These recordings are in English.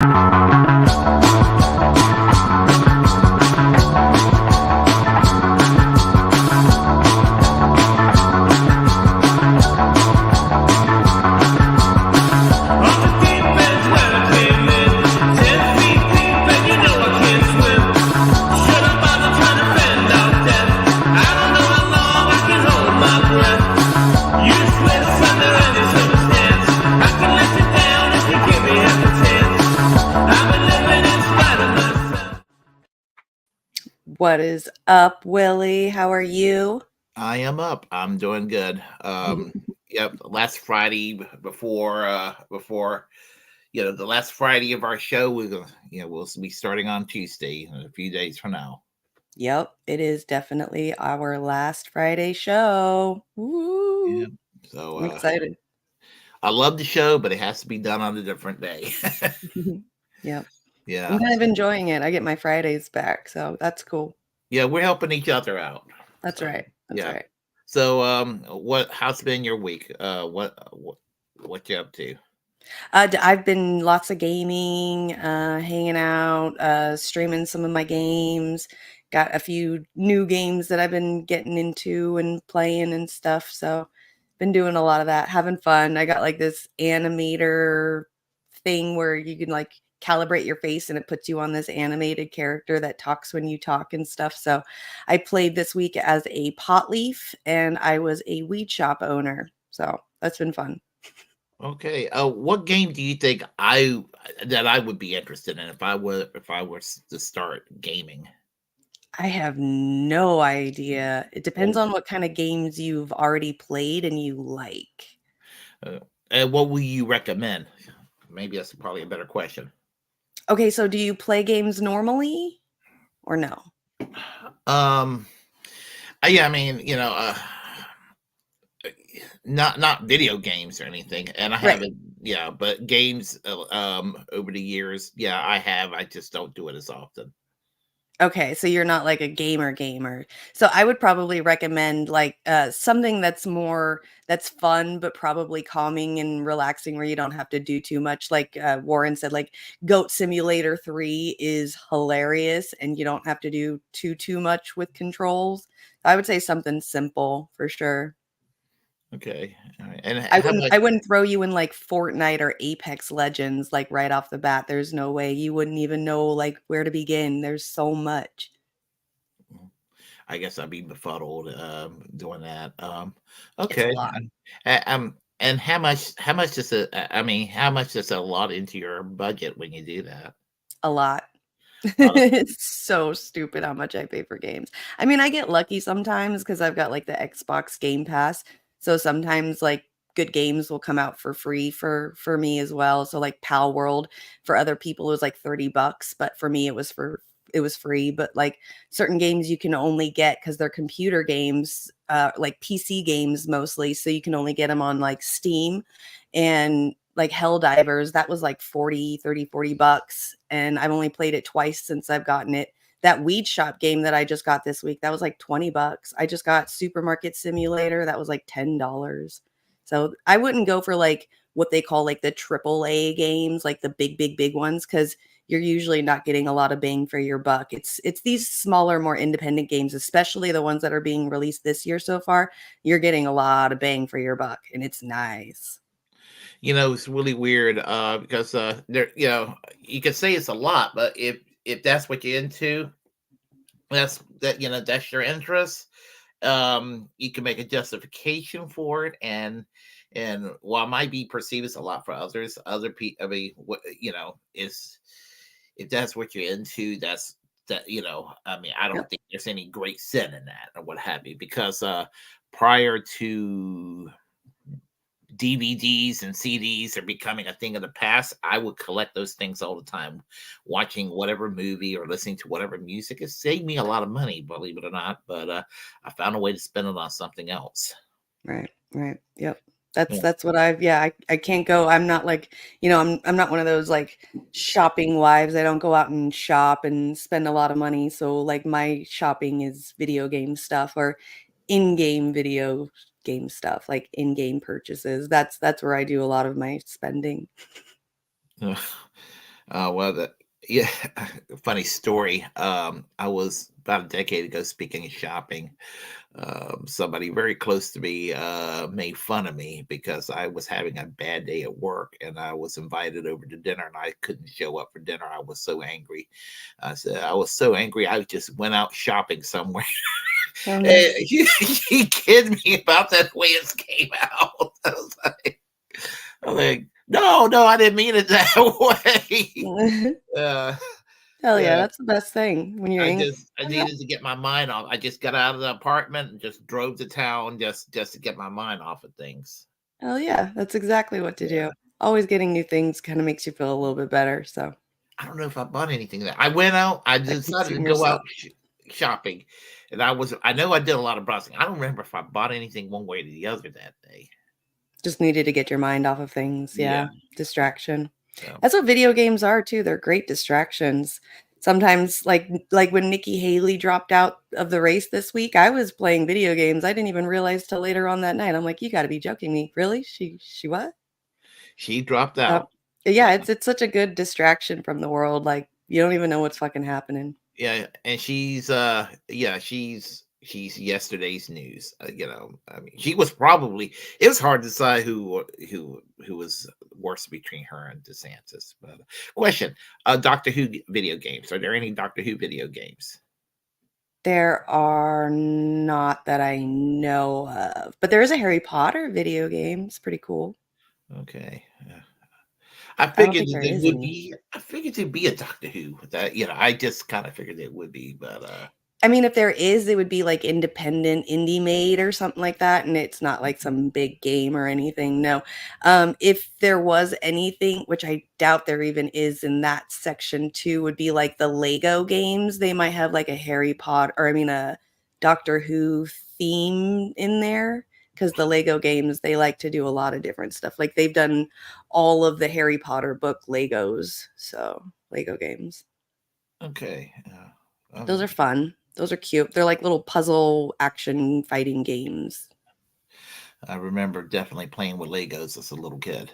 On the deep end's where I came in, 10 feet deep and you know I can't swim. Should I bother trying to fend off death? I don't know how long I can hold my breath. Useless under any circumstance. I can let you down if you give me half a chance. I've been living in spite of myself. What is up, Willie? How are you? I am up. I'm doing good. Yep. Last Friday before the last Friday of our show, we'll be starting on Tuesday in a few days from now. Yep, it is definitely our last Friday show. Woo! Yeah. So I'm excited. I love the show, but it has to be done on a different day. Yep. Yeah. I'm kind of enjoying it. I get my Fridays back, so that's cool. Yeah, we're helping each other out. That's So, right. That's yeah. right. So how's been your week? What you up to? I've been lots of gaming, hanging out, streaming some of my games. Got a few new games that I've been getting into and playing and stuff. So been doing a lot of that, having fun. I got like this animator thing where you can like calibrate your face and it puts you on this animated character that talks when you talk and stuff. So I played this week as a pot leaf and I was a weed shop owner. So that's been fun. Okay. What game do you think I would be interested in if I were to start gaming? I have no idea. It depends Oh, on what kind of games you've already played and you like. and what will you recommend? Maybe that's probably a better question. Okay, so do you play games normally or no? Um, yeah, I mean, not video games or anything, and I Right. haven't, yeah, but games, over the years, yeah, I have. I just don't do it as often. Okay, so you're not like a gamer. So I would probably recommend like something that's fun but probably calming and relaxing where you don't have to do too much. Like Warren said, like Goat Simulator 3 is hilarious and you don't have to do too much with controls. I would say something simple for sure. Okay, all right. And I how wouldn't much? I wouldn't throw you in like Fortnite or Apex Legends like right off the bat. There's no way. You wouldn't even know like where to begin. There's so much. I guess I'd be befuddled doing that. It's a Okay. lot. And how much does it? I mean, how much does a lot into your budget when you do that? A lot. Uh, It's so stupid how much I pay for games. I mean, I get lucky sometimes because I've got like the Xbox Game Pass. So sometimes like good games will come out for free for me as well. So like Pal World for other people it was like $30, but for me it was free. But like certain games you can only get because they're computer games, like PC games mostly. So you can only get them on like Steam and like Helldivers, that was like 40 bucks. And I've only played it twice since I've gotten it. That weed shop game that I just got this week, that was like 20 bucks. I just got Supermarket Simulator, that was like $10. So I wouldn't go for like what they call like the triple A games, like the big ones, because you're usually not getting a lot of bang for your buck. It's these smaller, more independent games, especially the ones that are being released this year so far. You're getting a lot of bang for your buck, and it's nice. it's really weird because there, you can say it's a lot, but if that's what you're into, that's your interest. You can make a justification for it, and while it might be perceived as a lot for others, other people, I mean, what is if that's what you're into, I mean, I don't Yep. think there's any great sin in that or what have you, because prior to DVDs and CDs are becoming a thing of the past, I would collect those things all the time, watching whatever movie or listening to whatever music. It saved me a lot of money, believe it or not, but I found a way to spend it on something else. Right. Yep. Yeah. That's what I can't go. I'm not like, I'm not one of those like shopping wives. I don't go out and shop and spend a lot of money. So like my shopping is video game stuff or in-game video game stuff, like in-game purchases. That's where I do a lot of my spending. Well, yeah, funny story. I was about a decade ago speaking of shopping. Somebody very close to me made fun of me because I was having a bad day at work and I was invited over to dinner and I couldn't show up for dinner. I was so angry. I said I was so angry. I just went out shopping somewhere. Oh no. And he kidded me about that way it came out. I was like, no, no, I didn't mean it that way. Uh, Hell yeah, uh, that's the best thing when you're angry. I needed to get my mind off. I just got out of the apartment and just drove to town just to get my mind off of things. Hell yeah, that's exactly what to do. Yeah. Always getting new things kind of makes you feel a little bit better. So I don't know if I bought anything that I went out. I like decided to fixing go yourself. out shopping, and I know I did a lot of browsing. I don't remember if I bought anything one way or the other that day. Just needed to get your mind off of things. Yeah. Yeah. Distraction. So That's what video games are too. They're great distractions. Sometimes like when Nikki Haley dropped out of the race this week, I was playing video games. I didn't even realize till later on that night. I'm like, you got to be joking me. Really? She what? she dropped Yep. out. Yeah, it's such a good distraction from the world. Like you don't even know what's fucking happening. Yeah, and she's yesterday's news. I mean, she was probably it was hard to decide who was worse between her and DeSantis. But question: Doctor Who video games. Are there any Doctor Who video games? There are not that I know of, but there is a Harry Potter video game. It's pretty cool. Okay. Yeah. I I don't figured think that there there is would any. be. I figured there'd be a Doctor Who. That I just kind of figured it would be, but I mean, if there is, it would be like independent indie made or something like that, and it's not like some big game or anything. No. If there was anything, which I doubt there even is in that section too, would be like the Lego games. They might have like a Harry Potter, or I mean a Doctor Who theme in there because the Lego games they like to do a lot of different stuff. Like they've done all of the Harry Potter book Legos, so Lego games. okay. Those Um, are fun. Those are cute. They're like little puzzle action fighting games. I remember definitely playing with Legos as a little kid.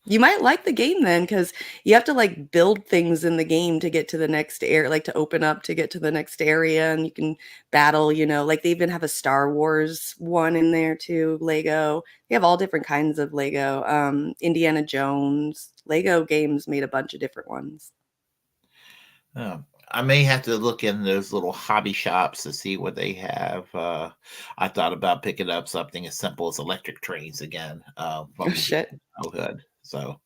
You might like the game then because you have to like build things in the game to get to the next area, like to open up to get to the next area, and you can battle, like they even have a Star Wars one in there too, Lego. They have all different kinds of Lego. Indiana Jones. Lego games made a bunch of different ones. I may have to look in those little hobby shops to see what they have. I thought about picking up something as simple as electric trains again Oh from shit. childhood. So,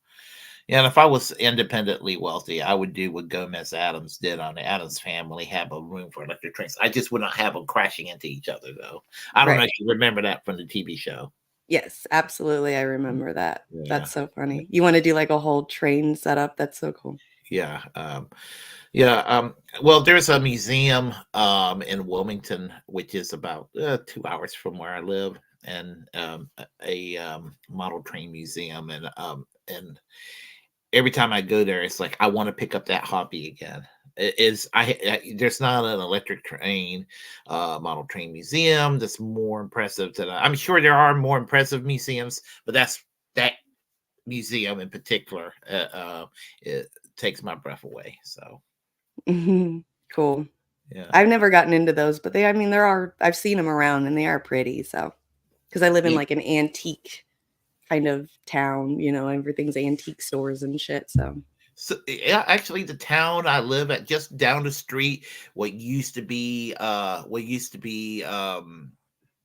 yeah, and if I was independently wealthy, I would do what Gomez Adams did on the Adams Family, have a room for electric trains. I just would not have them crashing into each other, though. I don't know Right. if you remember that from the TV show. Yes, absolutely. I remember that. Yeah. That's so funny. You want to do like a whole train setup? That's so cool. Yeah. Yeah, well, there's a museum in Wilmington, which is about 2 hours from where I live, and a model train museum, and every time I go there, it's like I want to pick up that hobby again. It is there's not an electric train model train museum that's more impressive than I'm sure there are more impressive museums, but that museum in particular it takes my breath away. So Mhm. Cool. yeah. I've never gotten into those, but I mean, I've seen them around and they are pretty. So, because I live in Yeah. like an antique kind of town, everything's antique stores and shit. So, So yeah, actually, the town I live at, just down the street, what used to be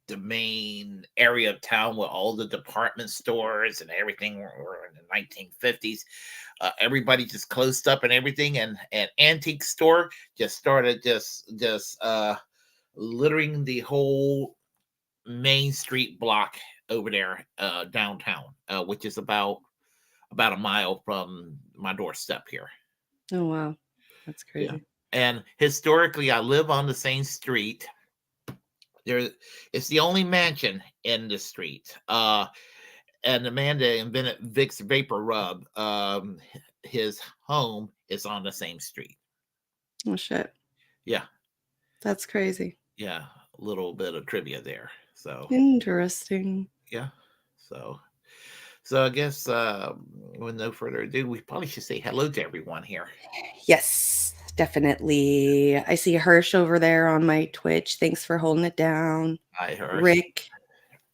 the main area of town where all the department stores and everything were in the 1950s. Everybody just closed up and everything, and an antique store just started just littering the whole main street block over there downtown, which is about a mile from my doorstep here. oh wow, that's Yeah. crazy. And historically, I live on the same street. There, it's the only mansion in the street. And the man that invented Vicks Vapor Rub, his home is on the same street. Oh shit, Yeah, that's crazy. yeah. A little bit of trivia there. So Interesting. yeah. So So I guess with no further ado, we probably should say hello to everyone here. Yes, definitely. I see Hirsch over there on my Twitch. Thanks for holding it down. Hi, Hirsch. Rick,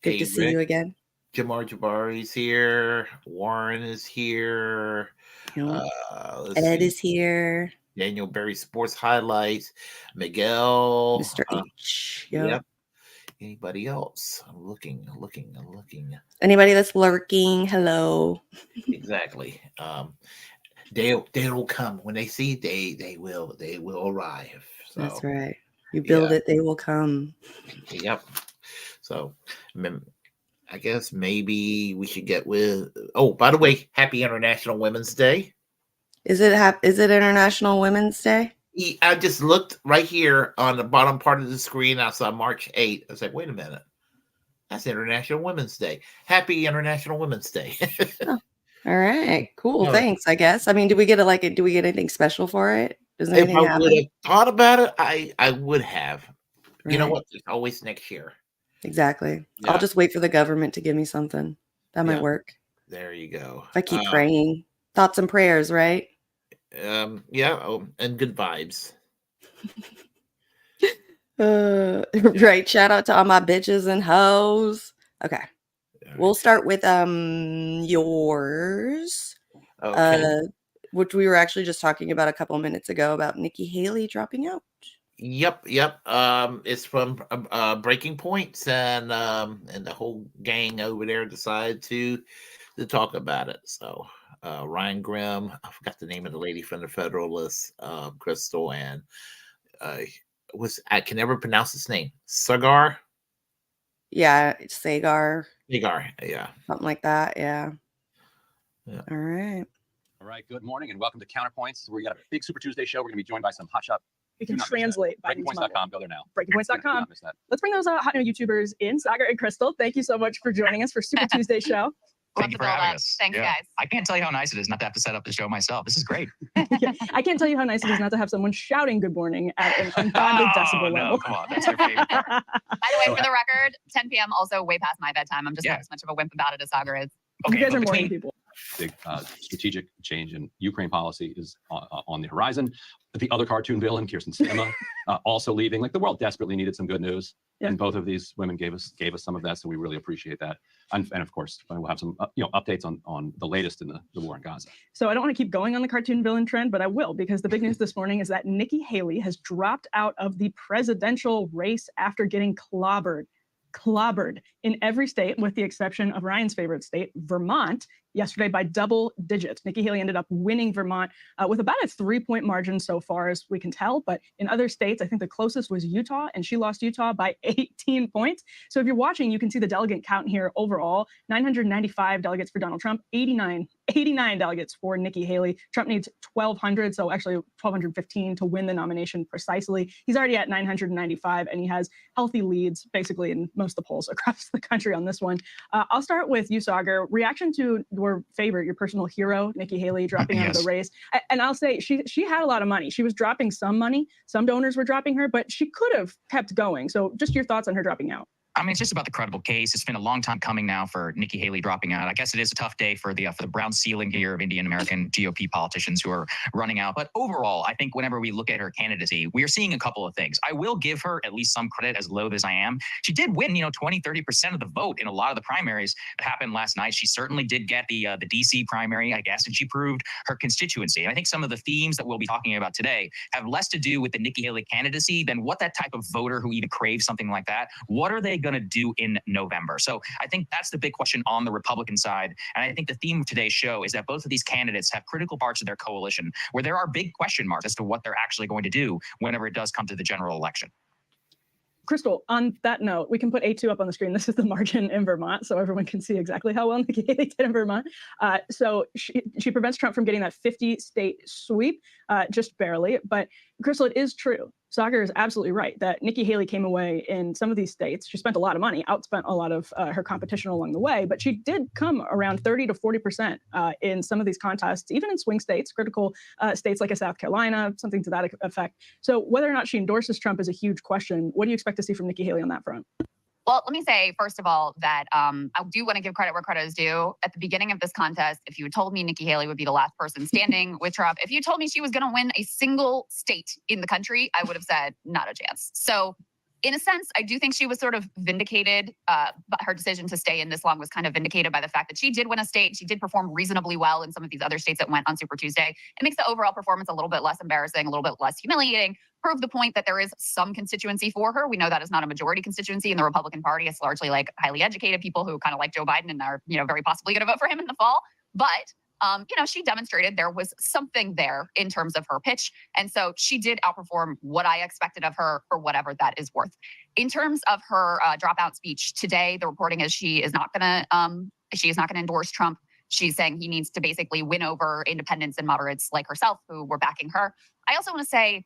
good Hey, to see Rick. you again. Jamar Jabari's here. Warren is here. Yep. Let's Ed see. is here. Daniel Berry Sports Highlights. Miguel. Mr. H. Yep. Yep. Anybody else? I'm looking. Anybody that's lurking, hello. Exactly. They will come when they see they will arrive. So That's right. You build it, they will come. Yep. So I guess maybe we should get with. Oh, by the way, Happy International Women's Day. Is it International Women's Day? I just looked right here on the bottom part of the screen. I saw March 8th. I was like, wait a minute. That's International Women's Day. Happy International Women's Day. Oh, all right. Cool. No. Thanks, I guess. I mean, do we get anything special for it? Does If anything I happen? would have thought about it, I would have. Right. You know what? It's always next year. Exactly. Yeah. I'll just wait for the government to give me something. That might work. There you go. If I keep praying. Thoughts and prayers, right? Yeah. Oh, and good vibes. Right. Shout out to all my bitches and hoes. Okay. We'll start with yours. Okay. Which we were actually just talking about a couple of minutes ago about Nikki Haley dropping out. Yep. It's from Breaking Points, and the whole gang over there decided to talk about it. So Ryan Grimm, I forgot the name of the lady from the Federalist, Crystal, and I can never pronounce his name. Sagar. Yeah, Sagar. Yeah. Something like that. Yeah. Yeah. All right. All right. Good morning and welcome to Counterpoints. We got a big Super Tuesday show. We're going to be joined by some hotshot. You can translate. Breakingpoints.com. Go there now. Breakingpoints.com. Let's bring those hot new YouTubers in. Sagar and Crystal, thank you so much for joining us for Super Tuesday show. Thank you for having us. Thanks, guys. I can't tell you how nice it is not to have to set up the show myself. This is great. Yeah, I can't tell you how nice it is not to have someone shouting good morning at an ungodly decibel level. No, come on. That's their favorite part. By the way, for the record, 10 p.m. also way past my bedtime. I'm just not as much of a wimp about it as Sagar is. Okay, you guys are morning people. Big strategic change in Ukraine policy is on the horizon. The other cartoon villain, Kirsten Sinema, also leaving. Like, the world desperately needed some good news, and both of these women gave us some of that, so we really appreciate that. And of course, we'll have some updates on the latest in the war in Gaza. So I don't want to keep going on the cartoon villain trend, but I will, because the big news this morning is that Nikki Haley has dropped out of the presidential race after getting clobbered in every state, with the exception of Ryan's favorite state, Vermont, yesterday by double digits. Nikki Haley ended up winning Vermont with about a 3-point margin so far as we can tell. But in other states, I think the closest was Utah, and she lost Utah by 18 points. So if you're watching, you can see the delegate count here overall. 995 delegates for Donald Trump, 89 delegates for Nikki Haley. Trump needs 1,200, so actually 1,215 to win the nomination precisely. He's already at 995, and he has healthy leads basically in most of the polls across the country on this one. I'll start with you, Sagar. Reaction to your favorite, your personal hero, Nikki Haley, dropping out of the race. And I'll say she had a lot of money. She was dropping some money. Some donors were dropping her, but she could have kept going. So just your thoughts on her dropping out. I mean, it's just about the credible case. It's been a long time coming now for Nikki Haley dropping out. I guess it is a tough day for the brown ceiling here of Indian American GOP politicians who are running out. But overall, I think whenever we look at her candidacy, we are seeing a couple of things. I will give her at least some credit, as loath as I am. She did win, 20, 30% of the vote in a lot of the primaries that happened last night. She certainly did get the DC primary, I guess, and she proved her constituency. And I think some of the themes that we'll be talking about today have less to do with the Nikki Haley candidacy than what that type of voter who even craves something like that, what are they going to do in November? So I think that's the big question on the Republican side. And I think the theme of today's show is that both of these candidates have critical parts of their coalition where there are big question marks as to what they're actually going to do whenever it does come to the general election. Crystal, on that note, we can put A2 up on the screen. This is the margin in Vermont, so everyone can see exactly how well Nikki Haley did in Vermont. So she prevents Trump from getting that 50-state sweep, just barely. But Crystal, it is true. Sagar is absolutely right that Nikki Haley came away in some of these states. She spent a lot of money, outspent a lot of her competition along the way, but she did come around 30 to 40% in some of these contests, even in swing states, critical states like a South Carolina, something to that effect. So whether or not she endorses Trump is a huge question. What do you expect to see from Nikki Haley on that front? Well, let me say, first of all, that I do want to give credit where credit is due. At the beginning of this contest, if you had told me Nikki Haley would be the last person standing with Trump, if you told me she was going to win a single state in the country, I would have said not a chance. So in a sense, I do think she was sort of vindicated. But her decision to stay in this long was kind of vindicated by the fact that she did win a state. She did perform reasonably well in some of these other states that went on Super Tuesday. It makes the overall performance a little bit less embarrassing, a little bit less humiliating. Prove the point that there is some constituency for her. We know that is not a majority constituency in the Republican Party. It's largely like highly educated people who kind of like Joe Biden and are, very possibly going to vote for him in the fall. But she demonstrated there was something there in terms of her pitch. And so she did outperform what I expected of her for whatever that is worth. In terms of her dropout speech today, the reporting is she is not going to endorse Trump. She's saying he needs to basically win over independents and moderates like herself who were backing her. I also want to say,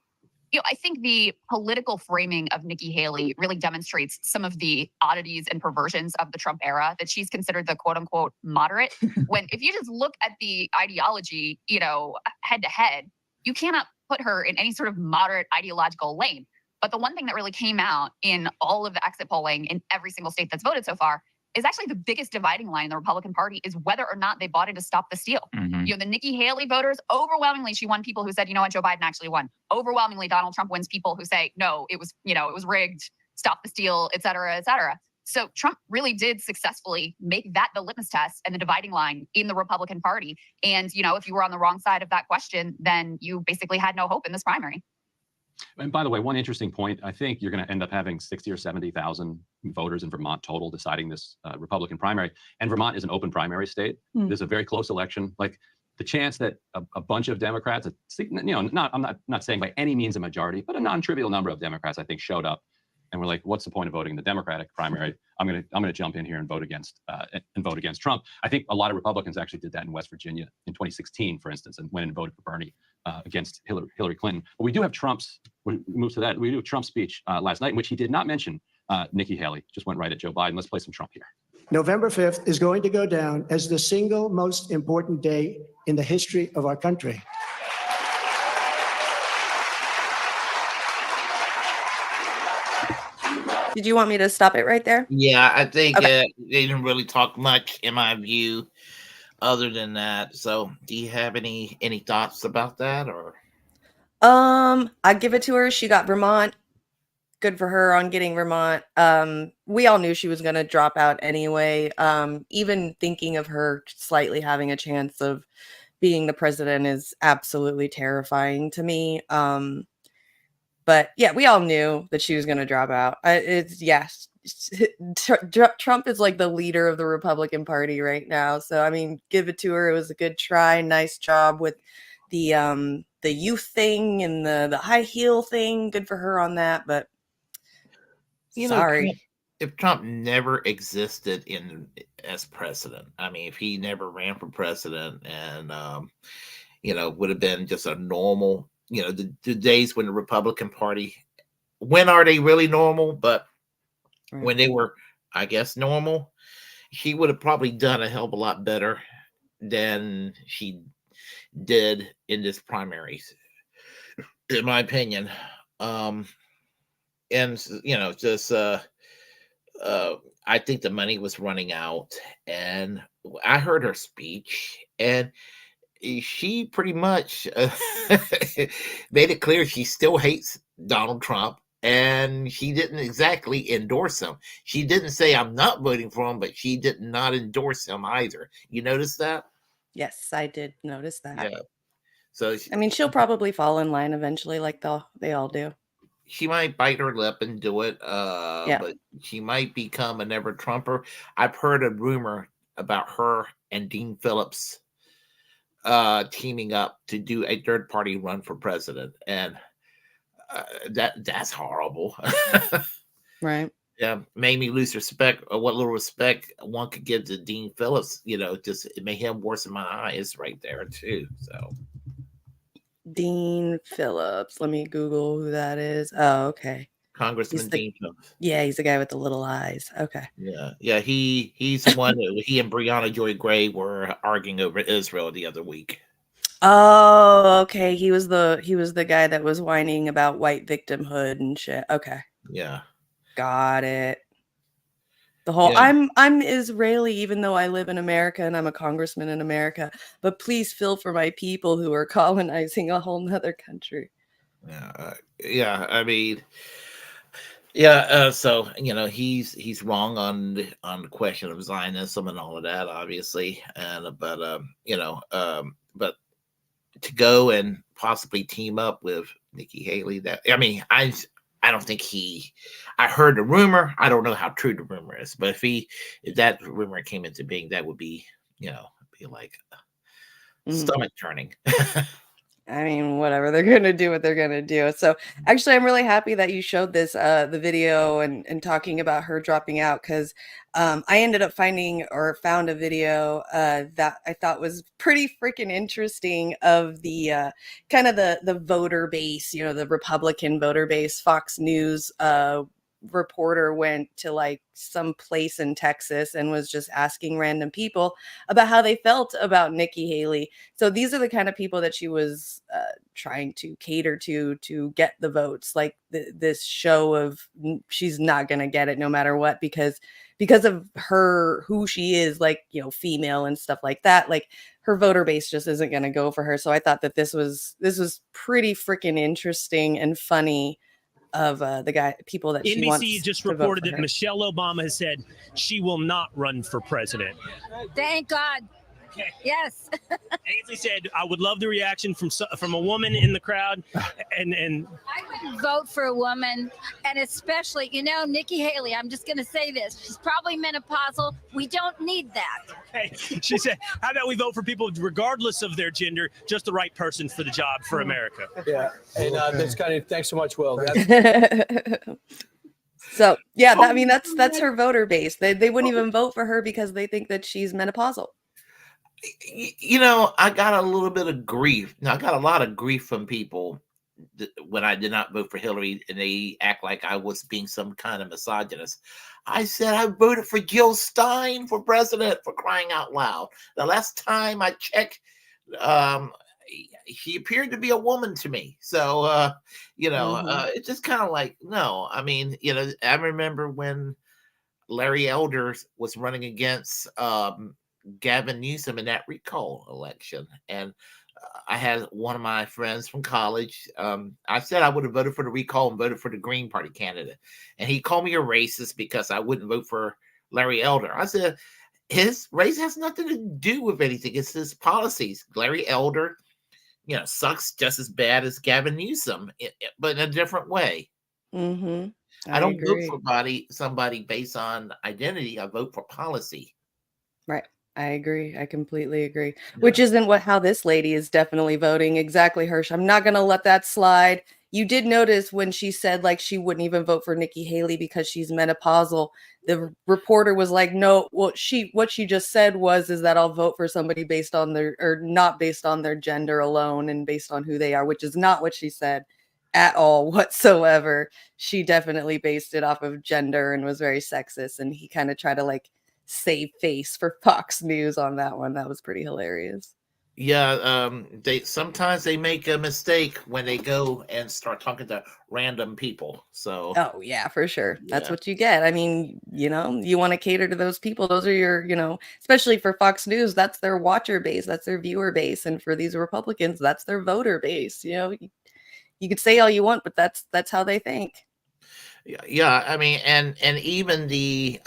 I think the political framing of Nikki Haley really demonstrates some of the oddities and perversions of the Trump era, that she's considered the quote unquote moderate. When if you just look at the ideology, head to head, you cannot put her in any sort of moderate ideological lane. But the one thing that really came out in all of the exit polling in every single state that's voted so far is actually the biggest dividing line in the Republican Party is whether or not they bought in to stop the steal. Mhm. The Nikki Haley voters, overwhelmingly, she won people who said, Joe Biden actually won. Overwhelmingly, Donald Trump wins people who say, no, it was rigged, stop the steal, et cetera, et cetera. So Trump really did successfully make that the litmus test and the dividing line in the Republican Party. And, if you were on the wrong side of that question, then you basically had no hope in this primary. And by the way, one interesting point, I think you're going to end up having 60 or 70,000 voters in Vermont total deciding this Republican primary. And Vermont is an open primary state. There's a very close election. Like the chance that a bunch of Democrats, I'm not saying by any means a majority, but a non-trivial number of Democrats, I think, showed up and were like, what's the point of voting in the Democratic primary? I'm going to jump in here and vote against Trump. I think a lot of Republicans actually did that in West Virginia in 2016, for instance, and went and voted for Bernie against Hillary Clinton. But we do have Trump's speech last night, in which he did not mention Nikki Haley, just went right at Joe Biden. Let's play some Trump here. November 5th is going to go down as the single most important day in the history of our country. Did you want me to stop it right there? Yeah, I think Okay. they didn't really talk much, in my view, other than that. So, do you have any thoughts about that, or? I give it to her. She got Vermont. Good for her on getting Vermont. We all knew she was going to drop out anyway. Even thinking of her slightly having a chance of being the president is absolutely terrifying to me. But yeah, we all knew that she was going to drop out. Trump is like the leader of the Republican Party right now. So, I mean, give it to her. It was a good try. Nice job with the youth thing and the high heel thing. Good for her on that. But sorry. If Trump never existed as president, I mean, if he never ran for president and, would have been just a normal, the days when the Republican Party, when are they really normal? But Right. when they were, I guess, normal, he would have probably done a hell of a lot better than she did in this primaries, in my opinion. I think the money was running out, and I heard her speech, and she pretty much made it clear she still hates Donald Trump, and she didn't exactly endorse him. She didn't say, I'm not voting for him, but she did not endorse him either. You notice that? Yes, I did notice that. Yeah. So I mean, she'll probably fall in line eventually, like they all do. she might bite her lip and do it, Yeah. but she might become a never Trumper. I've heard a rumor about her and Dean Phillips teaming up to do a third party run for president, and that's horrible. Right. Yeah, made me lose respect, or what little respect one could give to Dean Phillips. Just it made him worse in my eyes right there too. So Dean Phillips. Let me Google who that is. Oh, okay. Congressman Dean Phillips. Yeah, he's the guy with the little eyes. Okay. Yeah. He's the one that he and Breonna Joy Gray were arguing over Israel the other week. Oh, okay. He was the guy that was whining about white victimhood and shit. Okay. Yeah. Got it. The whole Yeah. I'm Israeli even though I live in America and I'm a congressman in America, but please feel for my people who are colonizing a whole nother country. Yeah, I mean, yeah. So he's wrong on the question of Zionism and all of that, obviously, and but to go and possibly team up with Nikki Haley, I don't think I heard the rumor. I don't know how true the rumor is, but if that rumor came into being, that would be be like stomach turning. I mean, whatever. They're gonna do what they're gonna do. So actually I'm really happy that you showed this the video and talking about her dropping out because I ended up found a video that I thought was pretty freaking interesting of the kind of the voter base, the Republican voter base. Fox News reporter went to like some place in Texas and was just asking random people about how they felt about Nikki Haley. So these are the kind of people that she was trying to cater to get the votes. Like this show of she's not going to get it no matter what because of her who she is, like female and stuff like that. Like her voter base just isn't going to go for her. So I thought that this was pretty freaking interesting and funny of the people that she wants NBC just to vote reported for that her. Michelle Obama has said she will not run for president. Thank God. Okay. Yes. Ainsley said, "I would love the reaction from a woman in the crowd," and I would vote for a woman, and especially, Nikki Haley. I'm just going to say this: she's probably menopausal. We don't need that. okay. She said, "How about we vote for people regardless of their gender, just the right person for the job for America?" Yeah, and that's kind of thanks so much, Will. So yeah, that's her voter base. They wouldn't even vote for her because they think that she's menopausal. I got a little bit of grief. Now, I got a lot of grief from people when I did not vote for Hillary, and they act like I was being some kind of misogynist. I said I voted for Jill Stein for president, for crying out loud. The last time I checked, she appeared to be a woman to me. So, it's just kind of like, no. I mean, I remember when Larry Elder was running against Gavin Newsom in that recall election, and I had one of my friends from college. I said I would have voted for the recall and voted for the Green Party candidate, and he called me a racist because I wouldn't vote for Larry Elder. I said his race has nothing to do with anything; it's his policies. Larry Elder, sucks just as bad as Gavin Newsom, but in a different way. Mm-hmm. I don't vote for somebody based on identity. I vote for policy. Right. I agree. I completely agree. Yeah. Which isn't how this lady is definitely voting. Exactly, Hirsch. I'm not going to let that slide. You did notice when she said like she wouldn't even vote for Nikki Haley because she's menopausal. The reporter was like, no, what she just said is that I'll vote for somebody based on not based on their gender alone and based on who they are, which is not what she said at all whatsoever. She definitely based it off of gender and was very sexist. And he kind of tried to like save face for Fox News on that one. That was pretty hilarious. Yeah, sometimes they make a mistake when they go and start talking to random people. So oh yeah, for sure. That's what you get. I mean, you want to cater to those people. Those are your, especially for Fox News, that's their watcher base, that's their viewer base, and for these Republicans, that's their voter base. You could say all you want, but that's how they think. Yeah, I mean, and even the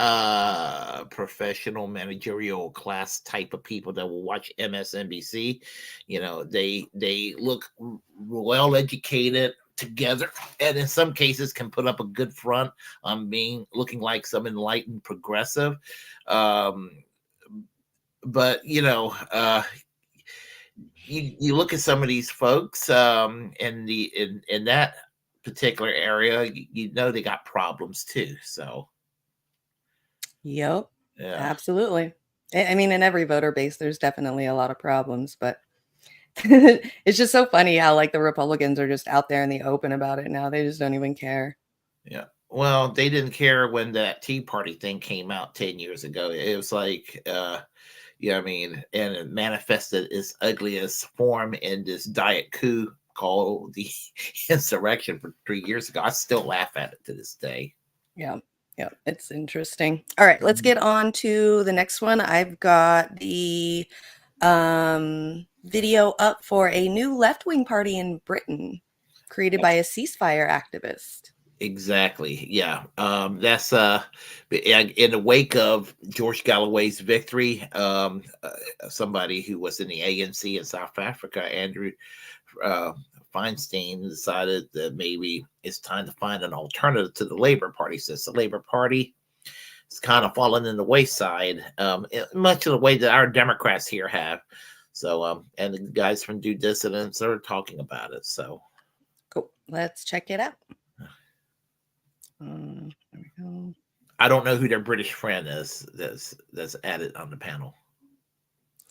professional managerial class type of people that will watch MSNBC, they look well educated together, and in some cases can put up a good front on looking like some enlightened progressive. But you look at some of these folks in that particular area, they got problems too. So yep, yeah, absolutely. I mean, in every voter base there's definitely a lot of problems, but it's just so funny how like the Republicans are just out there in the open about it now. They just don't even care. Yeah, well, they didn't care when that Tea Party thing came out 10 years ago. It was like I mean, and it manifested its ugliest form in this diet coup called the insurrection for 3 years ago. I still laugh at it to this day. Yeah. Yeah, it's interesting. All right, let's get on to the next one. I've got the video up for a new left-wing party in Britain created by a ceasefire activist. Exactly. Yeah. That's in the wake of George Galloway's victory. Somebody who was in the ANC in South Africa, Andrew Feinstein, decided that maybe it's time to find an alternative to the Labour Party, since the Labour Party has kind of fallen in the wayside, much of the way that our Democrats here have. So, and the guys from Due Dissidents are talking about it. So, cool. Let's check it out. There we go. I don't know who their British friend is that's added on the panel.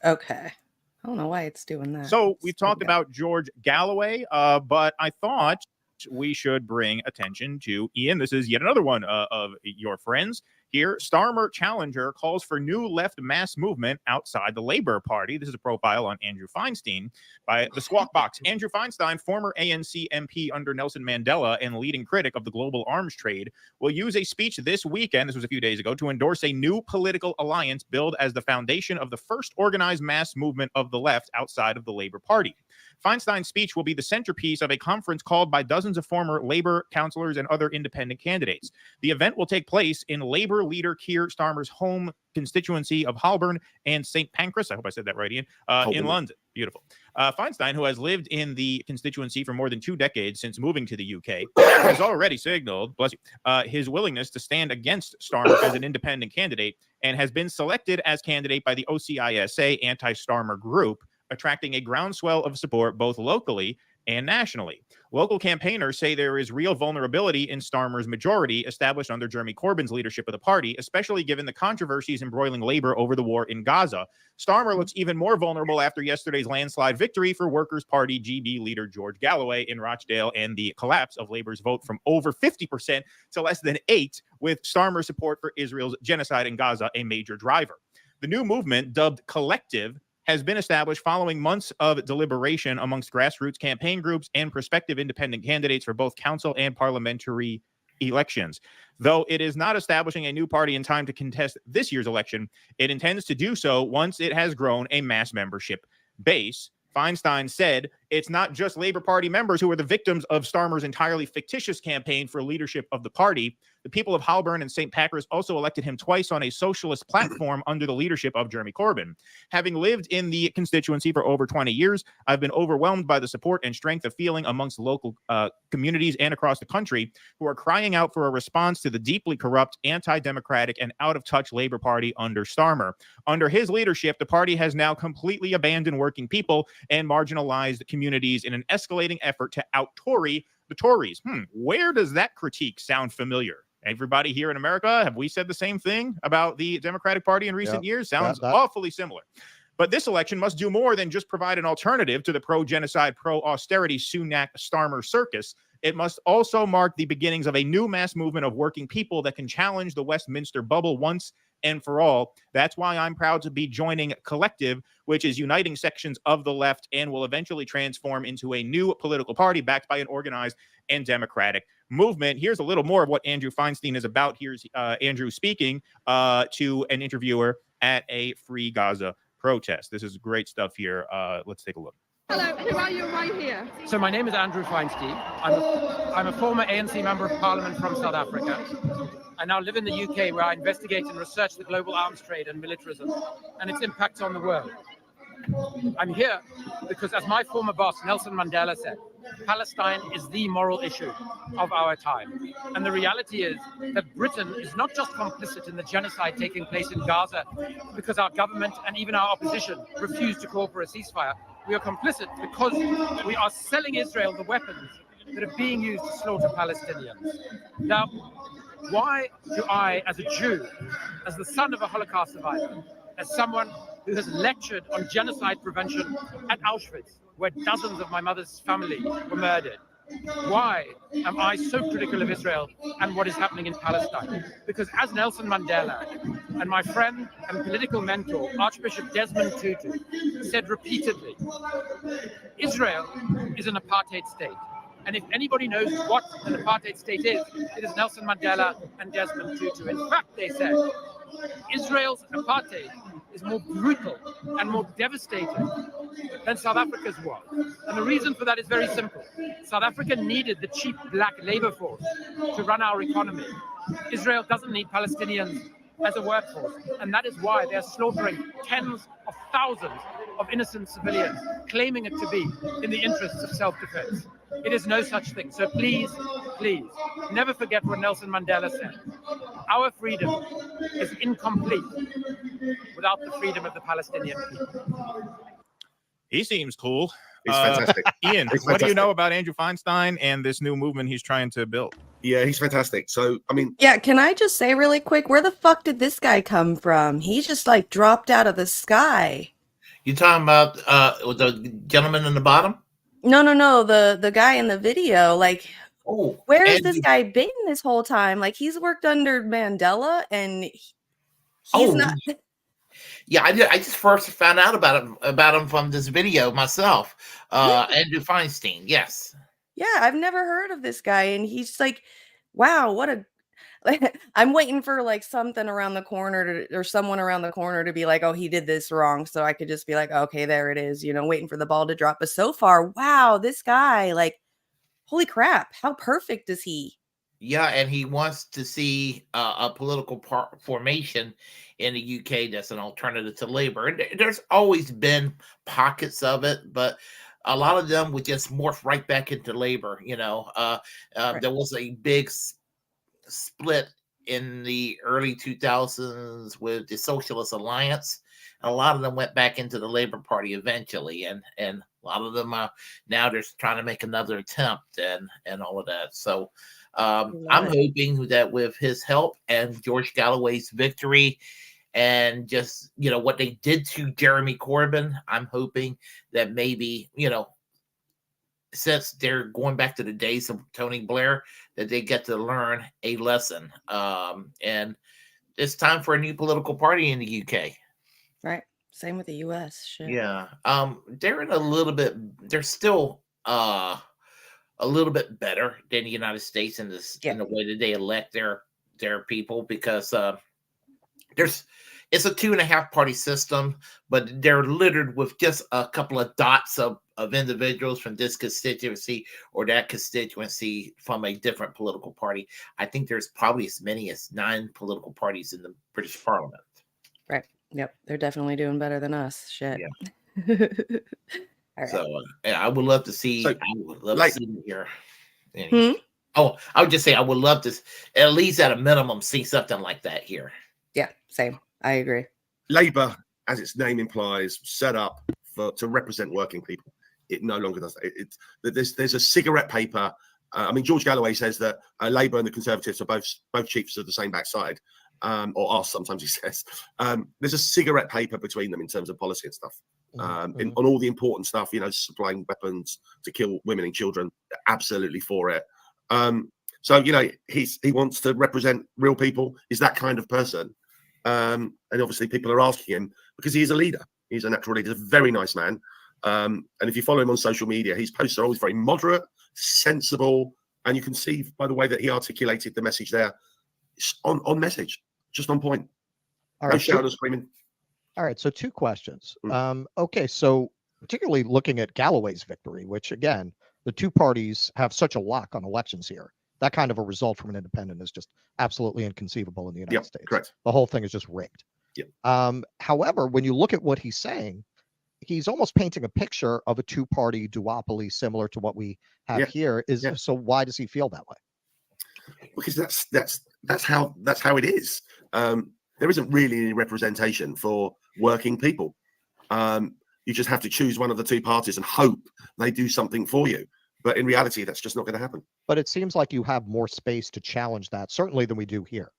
Okay. I don't know why it's doing that. So we've talked about George Galloway, but I thought we should bring attention to Ian. This is yet another one of your friends here. Starmer challenger calls for new left mass movement outside the Labour Party. This is a profile on Andrew Feinstein by the Squawk Box. Andrew Feinstein, former ANC MP under Nelson Mandela and leading critic of the global arms trade, will use a speech this weekend, this was a few days ago, to endorse a new political alliance billed as the foundation of the first organized mass movement of the left outside of the Labour Party. Feinstein's speech will be the centerpiece of a conference called by dozens of former Labour councillors and other independent candidates. The event will take place in Labour leader Keir Starmer's home constituency of Holborn and St. Pancras, I hope I said that right, Ian, in London. Beautiful. Feinstein, who has lived in the constituency for more than 2 decades since moving to the UK, has already signaled, bless you, his willingness to stand against Starmer as an independent candidate, and has been selected as candidate by the OCISA anti-Starmer group, attracting a groundswell of support both locally and nationally. Local campaigners say there is real vulnerability in Starmer's majority established under Jeremy Corbyn's leadership of the party, especially given the controversies embroiling Labour over the war in Gaza. Starmer looks even more vulnerable after yesterday's landslide victory for Workers' Party GB leader George Galloway in Rochdale and the collapse of Labour's vote from over 50% to less than 8%, with Starmer's support for Israel's genocide in Gaza a major driver. The new movement, dubbed Collective, has been established following months of deliberation amongst grassroots campaign groups and prospective independent candidates for both council and parliamentary elections. Though it is not establishing a new party in time to contest this year's election, it intends to do so once it has grown a mass membership base. Feinstein said it's not just Labour Party members who are the victims of Starmer's entirely fictitious campaign for leadership of the party. The people of Holborn and St. Pancras also elected him twice on a socialist platform under the leadership of Jeremy Corbyn. Having lived in the constituency for over 20 years, I've been overwhelmed by the support and strength of feeling amongst local communities and across the country who are crying out for a response to the deeply corrupt, anti-democratic, and out-of-touch Labour Party under Starmer. Under his leadership, the party has now completely abandoned working people and marginalized communities in an escalating effort to out-Tory the Tories. Where does that critique sound familiar? Everybody here in America, have we said the same thing about the Democratic Party in recent years? Sounds awfully similar. But this election must do more than just provide an alternative to the pro-genocide, pro-austerity Sunak-Starmer circus. It must also mark the beginnings of a new mass movement of working people that can challenge the Westminster bubble once and for all. That's why I'm proud to be joining Collective, which is uniting sections of the left and will eventually transform into a new political party backed by an organized and democratic movement. Here's a little more of what Andrew Feinstein is about. Here's Andrew speaking to an interviewer at a Free Gaza protest. This is great stuff here. Let's take a look. Hello, who are you right here? So my name is Andrew Feinstein. I'm a former ANC Member of Parliament from South Africa. I now live in the UK, where I investigate and research the global arms trade and militarism and its impact on the world. I'm here because, as my former boss Nelson Mandela said, Palestine is the moral issue of our time. And the reality is that Britain is not just complicit in the genocide taking place in Gaza because our government and even our opposition refuse to call for a ceasefire. We are complicit because we are selling Israel the weapons that are being used to slaughter Palestinians. Now, why do I, as a Jew, as the son of a Holocaust survivor, as someone who has lectured on genocide prevention at Auschwitz, where dozens of my mother's family were murdered, why am I so critical of Israel and what is happening in Palestine? Because as Nelson Mandela and my friend and political mentor, Archbishop Desmond Tutu, said repeatedly, Israel is an apartheid state. And if anybody knows what an apartheid state is, it is Nelson Mandela and Desmond Tutu. In fact, they said Israel's apartheid is more brutal and more devastating than South Africa's was. And the reason for that is very simple. South Africa needed the cheap black labor force to run our economy. Israel doesn't need Palestinians as a workforce. And that is why they're slaughtering tens of thousands of innocent civilians, claiming it to be in the interests of self-defense. It is no such thing. So please, please, never forget what Nelson Mandela said. Our freedom is incomplete without the freedom of the Palestinian people. He seems cool. He's fantastic. Ian, He's what do you fantastic. know about Andrew Feinstein and this new movement he's trying to build? Yeah, he's fantastic. So, I mean, Yeah, can I just say really quick, where the fuck did this guy come from? He just like dropped out of the sky. You talking about the gentleman in the bottom? No, the guy in the video, like, oh, where has this guy been this whole time? Like, he's worked under Mandela, and he's not. Yeah, I just first found out about him from this video myself. Andrew Feinstein, yes. Yeah, I've never heard of this guy, and he's like, wow, what a. Like, I'm waiting for like something around the corner or someone around the corner to be like, oh, he did this wrong. So I could just be like, okay, there it is, waiting for the ball to drop. But so far, wow, this guy, like, holy crap, how perfect is he? Yeah, and he wants to see a political formation in the UK that's an alternative to Labour. And there's always been pockets of it, but a lot of them would just morph right back into Labour. Right. There was a big split in the early 2000s with the Socialist Alliance. And a lot of them went back into the Labour Party eventually, and a lot of them now they're trying to make another attempt and all of that. So I'm hoping that with his help and George Galloway's victory and just what they did to Jeremy Corbyn, I'm hoping that maybe since they're going back to the days of Tony Blair, that they get to learn a lesson. And it's time for a new political party in the UK. Right. Same with the US. Shit. Yeah. They're still a little bit better than the United States in the way that they elect their people, because it's a 2.5 party system, but they're littered with just a couple of dots of individuals from this constituency or that constituency from a different political party. I think there's probably as many as 9 political parties in the British Parliament. Right. Yep. They're definitely doing better than us. Shit. Yeah. All right. So I would love to see. I would love to see here. Anyway. Oh, I would just say I would love to, at least at a minimum, see something like that here. Yeah. Same. I agree. Labour, as its name implies, set up to represent working people. It no longer does that. There's a cigarette paper. I mean, George Galloway says that Labour and the Conservatives are both chiefs of the same backside, or are sometimes, he says. There's a cigarette paper between them in terms of policy and stuff. On all the important stuff, supplying weapons to kill women and children, absolutely for it. So he wants to represent real people. He's that kind of person. And obviously people are asking him because he is a leader. He's a natural leader. He's a very nice man. And if you follow him on social media, his posts are always very moderate, sensible, and you can see by the way that he articulated the message there, on message, just on point. All right, shouting and screaming. All right, so 2 questions. Okay, so particularly looking at Galloway's victory, which again, the 2 parties have such a lock on elections here. That kind of a result from an independent is just absolutely inconceivable in the United States. Correct. The whole thing is just rigged. However, when you look at what he's saying, he's almost painting a picture of a 2-party duopoly similar to what we have here. So why does he feel that way? Because that's how it is. There isn't really any representation for working people. You just have to choose one of the 2 parties and hope they do something for you. But in reality, that's just not going to happen. But it seems like you have more space to challenge that, certainly, than we do here.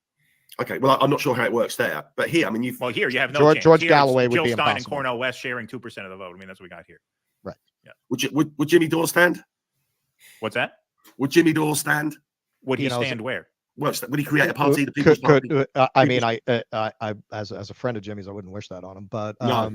Okay, well, I'm not sure how it works there, but here, I mean, here you have no chance. George Here, Galloway would Jill be Stein impossible. and Cornel West sharing 2% of the vote. I mean, that's what we got here. Right. Yeah. Would Jimmy Dore stand? What's that? Would Jimmy Dore stand? Would he stand where? Well, would he create a party, the People's Party? I mean, I as a friend of Jimmy's, I wouldn't wish that on him, but No,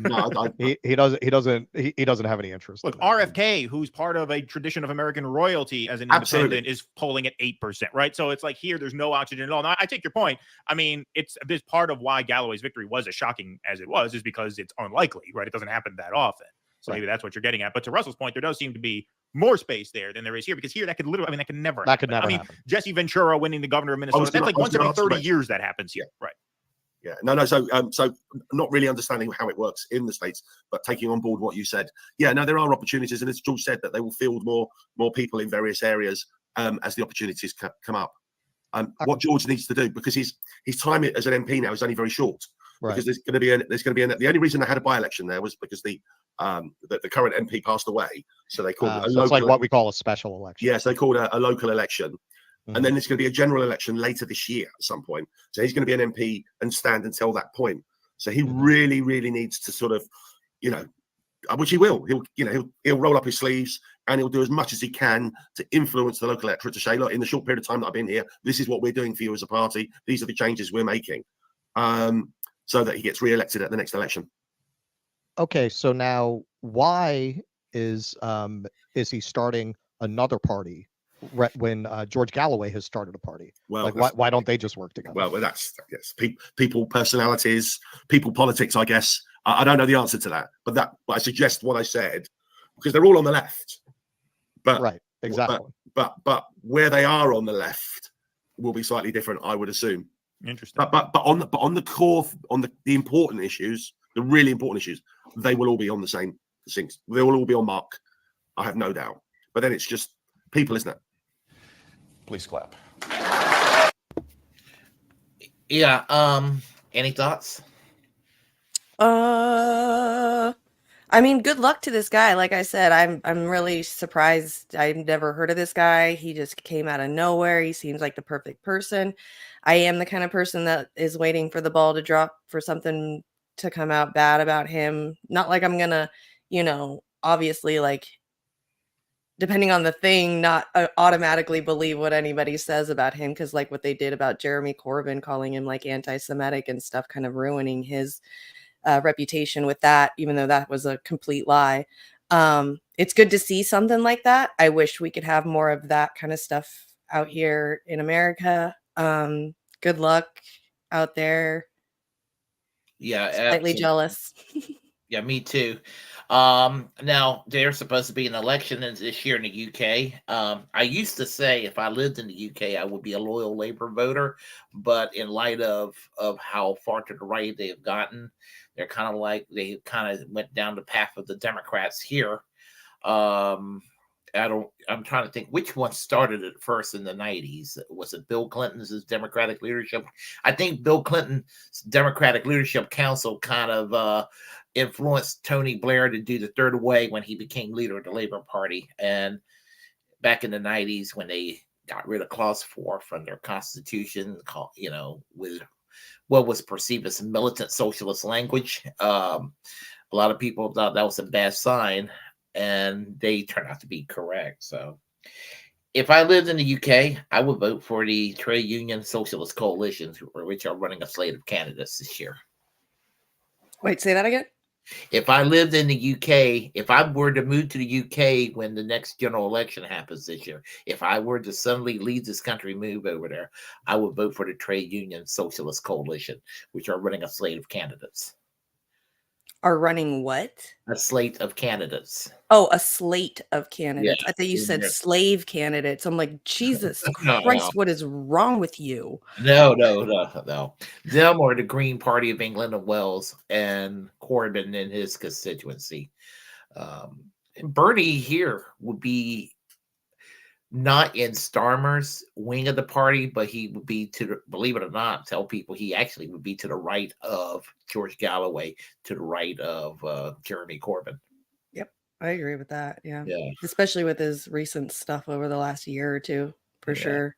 he doesn't have any interest. Look, in that. RFK, who's part of a tradition of American royalty as an Absolutely. independent, is polling at 8%, right? So it's like here, there's no oxygen at all. Now, I take your point. I mean, it's this part of why Galloway's victory was as shocking as it was, is because it's unlikely, right? It doesn't happen that often. So maybe that's what you're getting at. But to Russell's point, there does seem to be more space there than there is here, because here that could literally, I mean, that could never happen. I mean, happen. Jesse Ventura winning the governor of Minnesota, that's like once every 30 years that happens here, right? Yeah, no. So not really understanding how it works in the States, but taking on board what you said. Yeah, no, there are opportunities, and as George said, that they will field more people in various areas as the opportunities come up. What George needs to do, because his time as an MP now is only very short. Right. Because there's going to be the only reason they had a by-election there was because the current MP passed away, so they called it a so local. it's like what we call a special election. Yes, they called it a local election. And then there's going to be a general election later this year at some point. So he's going to be an MP and stand until that point. So he really, really needs to sort of, which he will. He'll roll up his sleeves and he'll do as much as he can to influence the local electorate to say, look, in the short period of time that I've been here, this is what we're doing for you as a party. These are the changes we're making, so that he gets re-elected at the next election. Okay, so now why is he starting another party when George Galloway has started a party? Well, like why don't they just work together? Well, that's people personalities, people politics, I guess. I don't know the answer to that, but I suggest what I said, because they're all on the left. But right, exactly. But where they are on the left will be slightly different, I would assume. Interesting. But on the core, on the important issues, the really important issues, they will all be on the same things. They will all be on mark. I have no doubt. But then it's just people, isn't it? Please clap. Yeah. Any thoughts? I mean, good luck to this guy. Like I said, I'm really surprised. I've never heard of this guy. He just came out of nowhere. He seems like the perfect person. I am the kind of person that is waiting for the ball to drop for something to come out bad about him. Not like I'm gonna, obviously, like, depending on the thing, not automatically believe what anybody says about him, because like what they did about Jeremy Corbyn, calling him like anti-Semitic and stuff, kind of ruining his reputation with that, even though that was a complete lie. It's good to see something like that. I wish we could have more of that kind of stuff out here in America. Good luck out there. Yeah, Slightly absolutely. jealous. Yeah, me too. Now there's supposed to be an election this year in the UK. I used to say if I lived in the UK, I would be a loyal Labour voter, but in light of how far to the right they have gotten, they kind of went down the path of the Democrats here. I'm trying to think which one started it first in the 90s. Was it Bill Clinton's Democratic leadership? I think Bill Clinton's Democratic Leadership Council kind of influenced Tony Blair to do the third way when he became leader of the Labour Party. And back in the 90s, when they got rid of Clause 4 from their constitution, with what was perceived as militant socialist language, a lot of people thought that was a bad sign, and they turned out to be correct. So if I lived in the UK, I would vote for the Trade Union Socialist Coalition, which are running a slate of candidates this year. Wait, say that again? If I lived in the UK, if I were to move to the UK when the next general election happens this year, if I were to suddenly leave this country, move over there, I would vote for the Trade Union Socialist Coalition, which are running a slate of candidates. Are running what? A slate of candidates. Oh, a slate of candidates. Yeah. I thought you said slave candidates. I'm like, Jesus No. Christ, what is wrong with you? No. Them or the Green Party of England and Wales and Corbyn in his constituency. And Bernie here would be not in Starmer's wing of the party, but he would be believe it or not, tell people he actually would be to the right of George Galloway, to the right of Jeremy Corbyn. Yep, I agree with that. Yeah. Yeah. Especially with his recent stuff over the last year or two, for sure.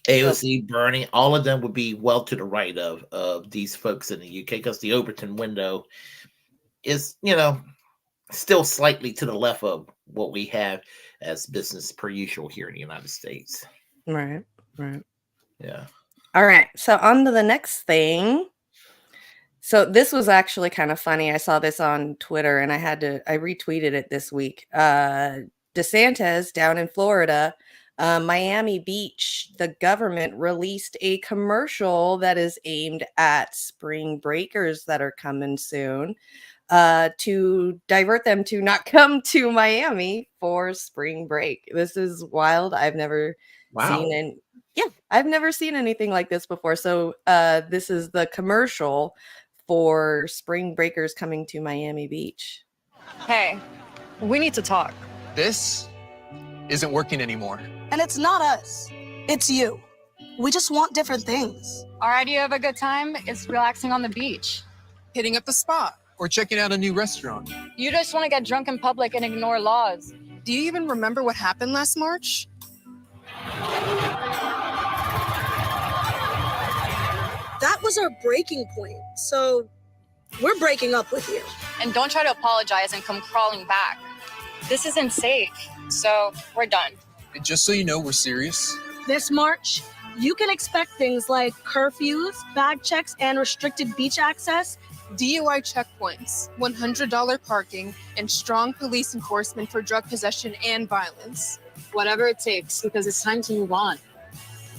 AOC, Bernie, all of them would be well to the right of these folks in the UK, because the Overton window is, still slightly to the left of what we have as business per usual here in the United States. Right. Yeah. All right. So on to the next thing. So this was actually kind of funny. I saw this on Twitter and I retweeted it this week. DeSantis down in Florida, Miami Beach, the government released a commercial that is aimed at spring breakers that are coming soon, to divert them to not come to Miami for spring break. This is wild. I've never Wow. I've never seen anything like this before. So this is the commercial for spring breakers coming to Miami Beach. Hey, we need to talk. This isn't working anymore. And it's not us, it's you. We just want different things. Our idea of a good time is relaxing on the beach, hitting up the spa, Or checking out a new restaurant. you just want to get drunk in public and ignore laws. Do you even remember what happened last March? That was our breaking point, so we're breaking up with you. And don't try to apologize and come crawling back. This isn't safe, so we're done. And just so you know, we're serious. This March, you can expect things like curfews, bag checks, and restricted beach access, DUI checkpoints, $100 parking, and strong police enforcement for drug possession and violence. Whatever it takes, because it's time to move on.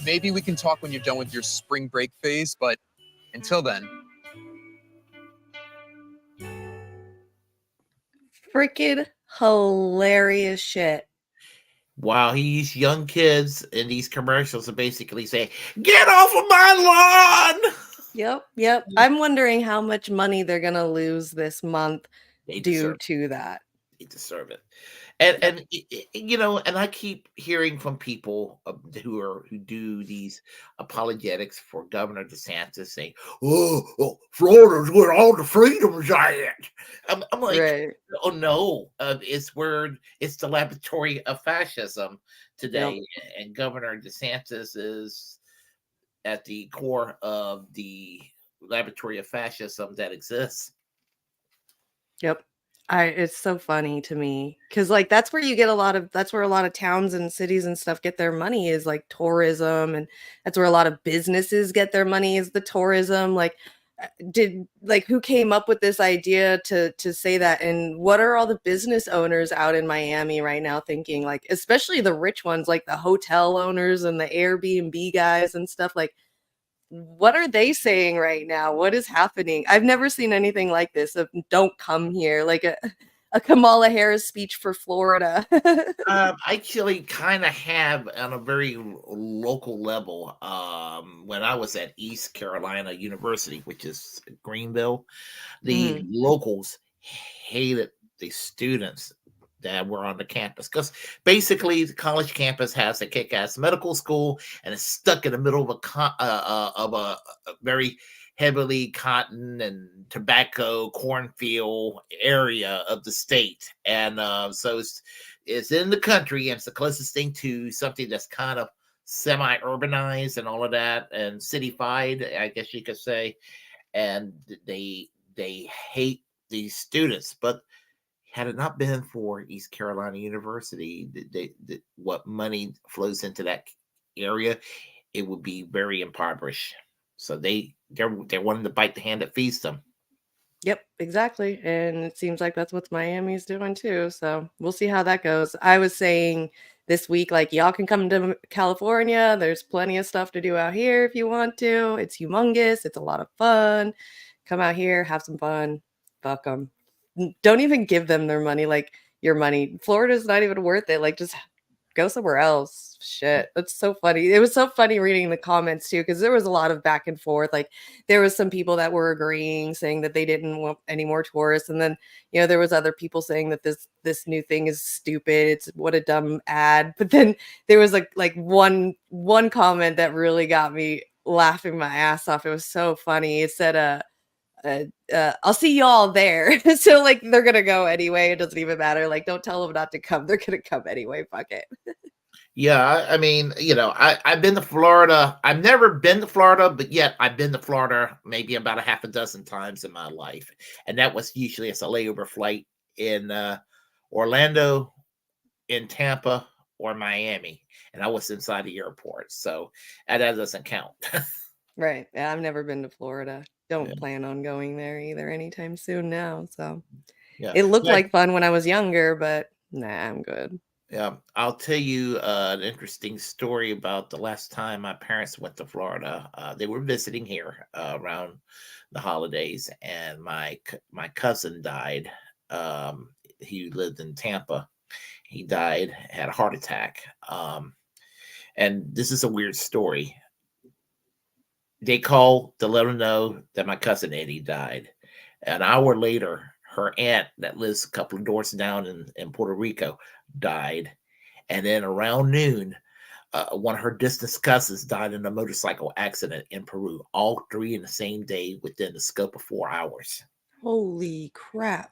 Maybe we can talk when you're done with your spring break phase, but until then, Freaking hilarious shit. While these young kids in these commercials are basically saying, "Get off of my lawn!" Yep. I'm wondering how much money they're gonna lose this month They due deserve to that. They deserve it. And you know, and I keep hearing from people who do these apologetics for Governor DeSantis saying, "Oh, Florida's where all the freedom's at." I'm like, Right. oh no, it's the laboratory of fascism today, and Governor DeSantis is at the core of the laboratory of fascism that exists. Yep. It's so funny to me because like that's where a lot of towns and cities and stuff get their money is like tourism, and that's where a lot of businesses get their money is the tourism. Like who came up with this idea to say that, and what are all the business owners out in Miami right now thinking, like especially the rich ones like the hotel owners and the Airbnb guys and stuff, like what are they saying right now? What is happening? I've never seen anything like this of "don't come here," like a Kamala Harris speech for Florida. I actually kind of have on a very local level. When I was at East Carolina University, which is Greenville, the locals hated the students that were on the campus because basically the college campus has a kick-ass medical school and it's stuck in the middle of a very heavily cotton and tobacco cornfield area of the state, and so it's in the country and it's the closest thing to something that's kind of semi-urbanized and all of that and cityfied, I guess you could say, and they hate these students. But had it not been for East Carolina University, what money flows into that area, it would be very impoverished. So they're wanting to bite the hand that feeds them. Yep, exactly. And it seems like that's what Miami's doing too. So we'll see how that goes. I was saying this week, like, y'all can come to California. There's plenty of stuff to do out here if you want to. It's humongous. It's a lot of fun. Come out here, have some fun. Fuck them. Don't even give them their money, like your money. Florida's not even worth it. Like, just go somewhere else. Shit, that's so funny. It was so funny reading the comments too, because there was a lot of back and forth. Like, there was some people that were agreeing, saying that they didn't want any more tourists, and then there was other people saying that this new thing is stupid. It's what a dumb ad. But then there was like one comment that really got me laughing my ass off. It was so funny. It said, I'll see y'all there. So like they're gonna go anyway. It doesn't even matter. Like, don't tell them not to come. They're gonna come anyway. Fuck it. Yeah, I mean, I've been to Florida. I've never been to Florida, but yet I've been to Florida maybe about a half a dozen times in my life, and that was usually as a layover flight in Orlando, in Tampa, or Miami, and I was inside the airport, so that doesn't count. Right. Yeah, I've never been to Florida. Don't plan on going there either anytime soon now. So Yeah. it looked Yeah. like fun when I was younger, but nah, I'm good. Yeah, I'll tell you an interesting story about the last time my parents went to Florida. They were visiting here around the holidays, and my cousin died. He lived in Tampa. He died, had a heart attack. And this is a weird story. They called to let them know that my cousin Eddie died. An hour later, her aunt that lives a couple of doors down in Puerto Rico died. And then around noon, one of her distant cousins died in a motorcycle accident in Peru. All three in the same day within the scope of 4 hours. Holy crap.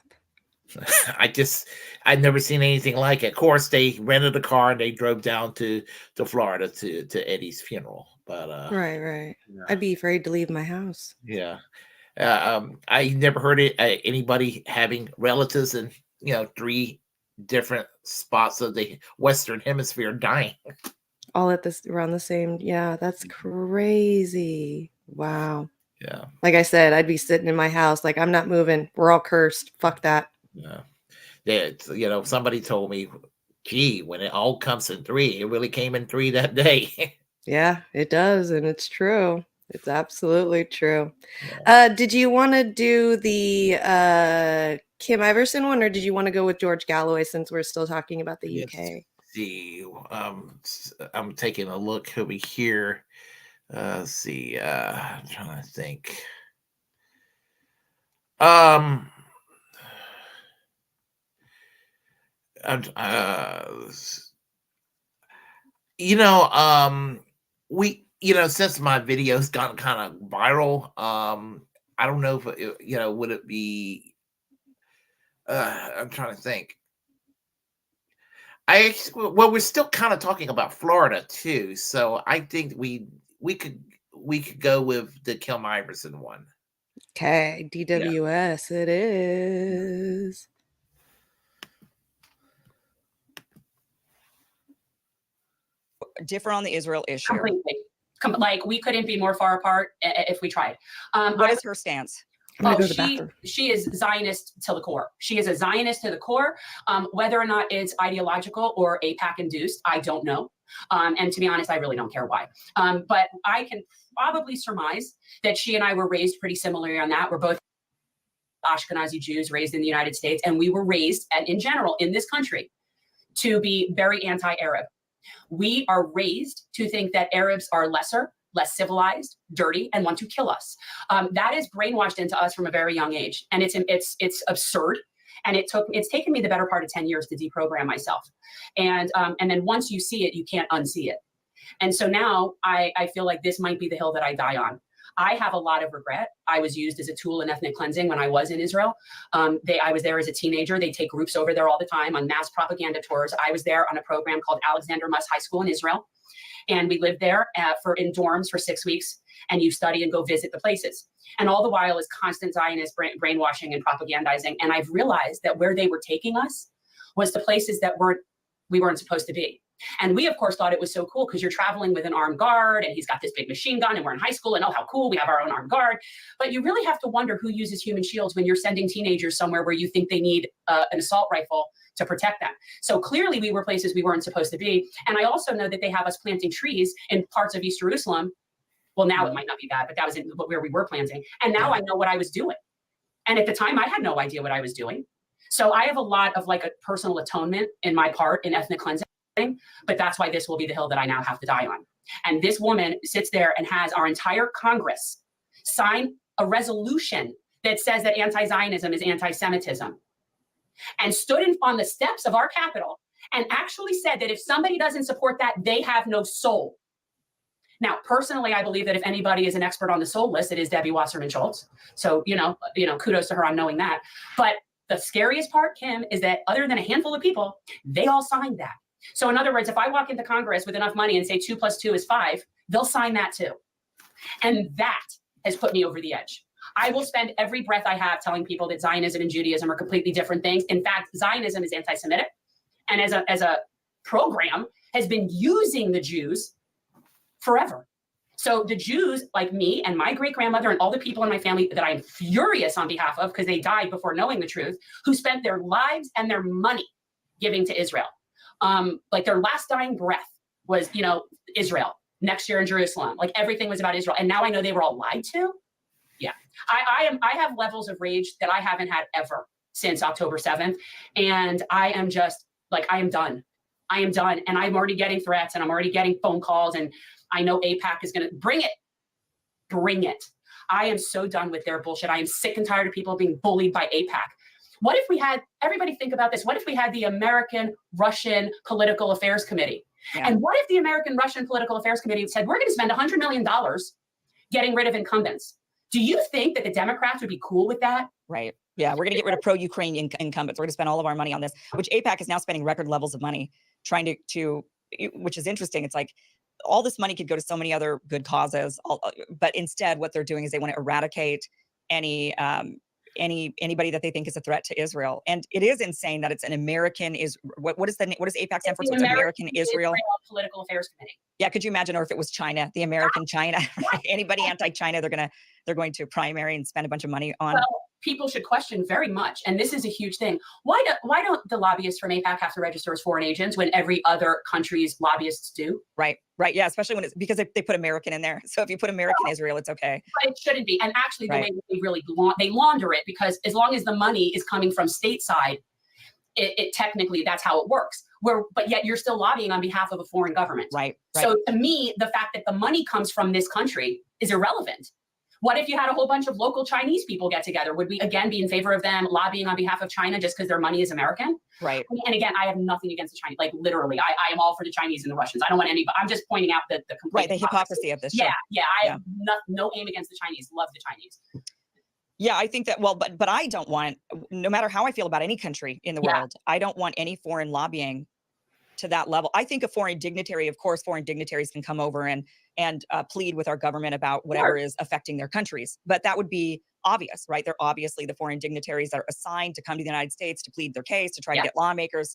I'd never seen anything like it. Of course, they rented a car and they drove down to Florida to Eddie's funeral. But Right. I'd be afraid to leave my house. yeah. I never heard anybody having relatives in 3 different spots of the Western Hemisphere dying. All at this around the same. Yeah, that's crazy. Wow. Yeah. Like I said, I'd be sitting in my house like, I'm not moving. We're all cursed. Fuck that. Yeah. Somebody told me, gee, when it all comes in 3, it really came in 3 that day. Yeah, it does, and it's true. It's absolutely true. Did you want to do the Kim Iverson one, or did you want to go with George Galloway since we're still talking about the UK? See, I'm taking a look over here. Let's see. I'm trying to think. We, since my video's gotten kind of viral, I don't know if would it be? I'm trying to think. We're still kind of talking about Florida too, so I think we could go with the Kim Iverson one. Okay, DWS it is. Differ on the Israel issue. Completely. Like we couldn't be more far apart if we tried. What is her stance? She is Zionist to the core. She is a Zionist to the core. Whether or not it's ideological or APAC induced, I don't know. And to be honest, I really don't care why. But I can probably surmise that she and I were raised pretty similarly on that. We're both Ashkenazi Jews raised in the United States, and we were raised, and in general in this country, to be very anti-Arab. We are raised to think that Arabs are lesser, less civilized, dirty, and want to kill us. That is brainwashed into us from a very young age, and it's absurd. And it's taken me the better part of 10 years to deprogram myself. And then once you see it, you can't unsee it. And so now I feel like this might be the hill that I die on. I have a lot of regret. I was used as a tool in ethnic cleansing when I was in Israel. I was there as a teenager. They take groups over there all the time on mass propaganda tours. I was there on a program called Alexander Muss High School in Israel. And we lived there in dorms for 6 weeks, and you study and go visit the places. And all the while is constant Zionist brainwashing and propagandizing. And I've realized that where they were taking us was to places that we weren't supposed to be. And we, of course, thought it was so cool because you're traveling with an armed guard and he's got this big machine gun and we're in high school and oh, how cool, we have our own armed guard. But you really have to wonder who uses human shields when you're sending teenagers somewhere where you think they need an assault rifle to protect them. So clearly we were places we weren't supposed to be. And I also know that they have us planting trees in parts of East Jerusalem. Well, now it might not be that, but that was where we were planting. And now I know what I was doing. And at the time I had no idea what I was doing. So I have a lot of like a personal atonement in my part in ethnic cleansing. But that's why this will be the hill that I now have to die on. And this woman sits there and has our entire Congress sign a resolution that says that anti-Zionism is anti-Semitism, and stood on the steps of our Capitol and actually said that if somebody doesn't support that, they have no soul. Now, personally, I believe that if anybody is an expert on the soul list, it is Debbie Wasserman Schultz. So, kudos to her on knowing that. But the scariest part, Kim, is that other than a handful of people, they all signed that. So in other words, if I walk into Congress with enough money and say 2 + 2 is 5, they'll sign that too. And that has put me over the edge. I will spend every breath I have telling people that Zionism and Judaism are completely different things. In fact, Zionism is anti-Semitic. And as a program has been using the Jews forever. So the Jews, like me and my great-grandmother and all the people in my family that I'm furious on behalf of because they died before knowing the truth, who spent their lives and their money giving to Israel. Like their last dying breath was, Israel, next year in Jerusalem. Like everything was about Israel. And now I know they were all lied to. Yeah. I have levels of rage that I haven't had ever since October 7th. And I am just like, I am done. I am done. And I'm already getting threats and I'm already getting phone calls. And I know AIPAC is going to bring it. Bring it. I am so done with their bullshit. I am sick and tired of people being bullied by AIPAC. What if we had, everybody think about this, what if we had the American-Russian Political Affairs Committee? Yeah. And what if the American-Russian Political Affairs Committee said, we're going to spend $100 million getting rid of incumbents? Do you think that the Democrats would be cool with that? Right. Yeah, we're going to get rid of pro-Ukraine incumbents. We're going to spend all of our money on this, which AIPAC is now spending record levels of money trying to which is interesting. It's like all this money could go to so many other good causes, but instead what they're doing is they want to eradicate anybody that they think is a threat to Israel. And it is insane that it's an American what does AIPAC stand for? So it's American Israel Political Affairs Committee. Yeah, could you imagine, or if it was China, the American China, right? Anybody anti-China, they're going to primary and spend a bunch of money on. Well, people should question very much, and this is a huge thing. Why don't the lobbyists from AIPAC have to register as foreign agents when every other country's lobbyists do? Right. Yeah, especially when it's because they put American in there. So if you put American Israel, it's okay. But it shouldn't be. And actually, the way they really they launder it, because as long as the money is coming from stateside, it technically that's how it works. But yet you're still lobbying on behalf of a foreign government. Right. So to me, the fact that the money comes from this country is irrelevant. What if you had a whole bunch of local Chinese people get together? Would we again be in favor of them lobbying on behalf of China just because their money is American? Right. And again, I have nothing against the Chinese. Like literally, I am all for the Chinese and the Russians. I don't want anybody. I'm just pointing out the complete the hypocrisy of this. Yeah. I have no aim against the Chinese. Love the Chinese. Yeah, I think that, but I don't want, no matter how I feel about any country in the world, I don't want any foreign lobbying to that level. I think a foreign dignitary, of course, foreign dignitaries can come over and plead with our government about whatever is affecting their countries. But that would be obvious, right? They're obviously the foreign dignitaries that are assigned to come to the United States to plead their case, to try to get lawmakers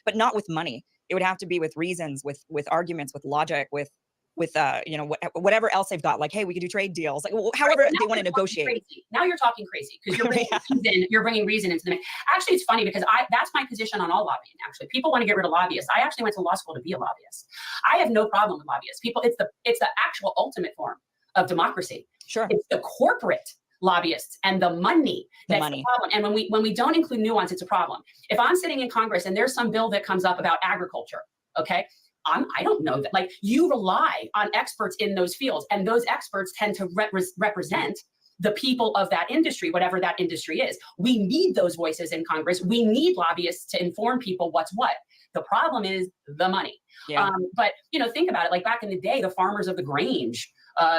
but not with money. It would have to be with reasons, with arguments, with logic, with whatever else they've got, like, hey, we could do trade deals, like however they want to negotiate. Crazy. Now you're talking crazy because you're bringing reason into the mix. Actually, it's funny because that's my position on all lobbying. Actually, people want to get rid of lobbyists. I actually went to law school to be a lobbyist. I have no problem with lobbyists. It's the actual ultimate form of democracy. Sure, it's the corporate lobbyists and the money that's the problem. And when we don't include nuance, it's a problem. If I'm sitting in Congress and there's some bill that comes up about agriculture, okay. I don't know that. Like, you rely on experts in those fields, and those experts tend to represent the people of that industry, whatever that industry is. We need those voices in Congress. We need lobbyists to inform people what's what. The problem is the money. Yeah. But think about it. Like back in the day, the farmers of the Grange,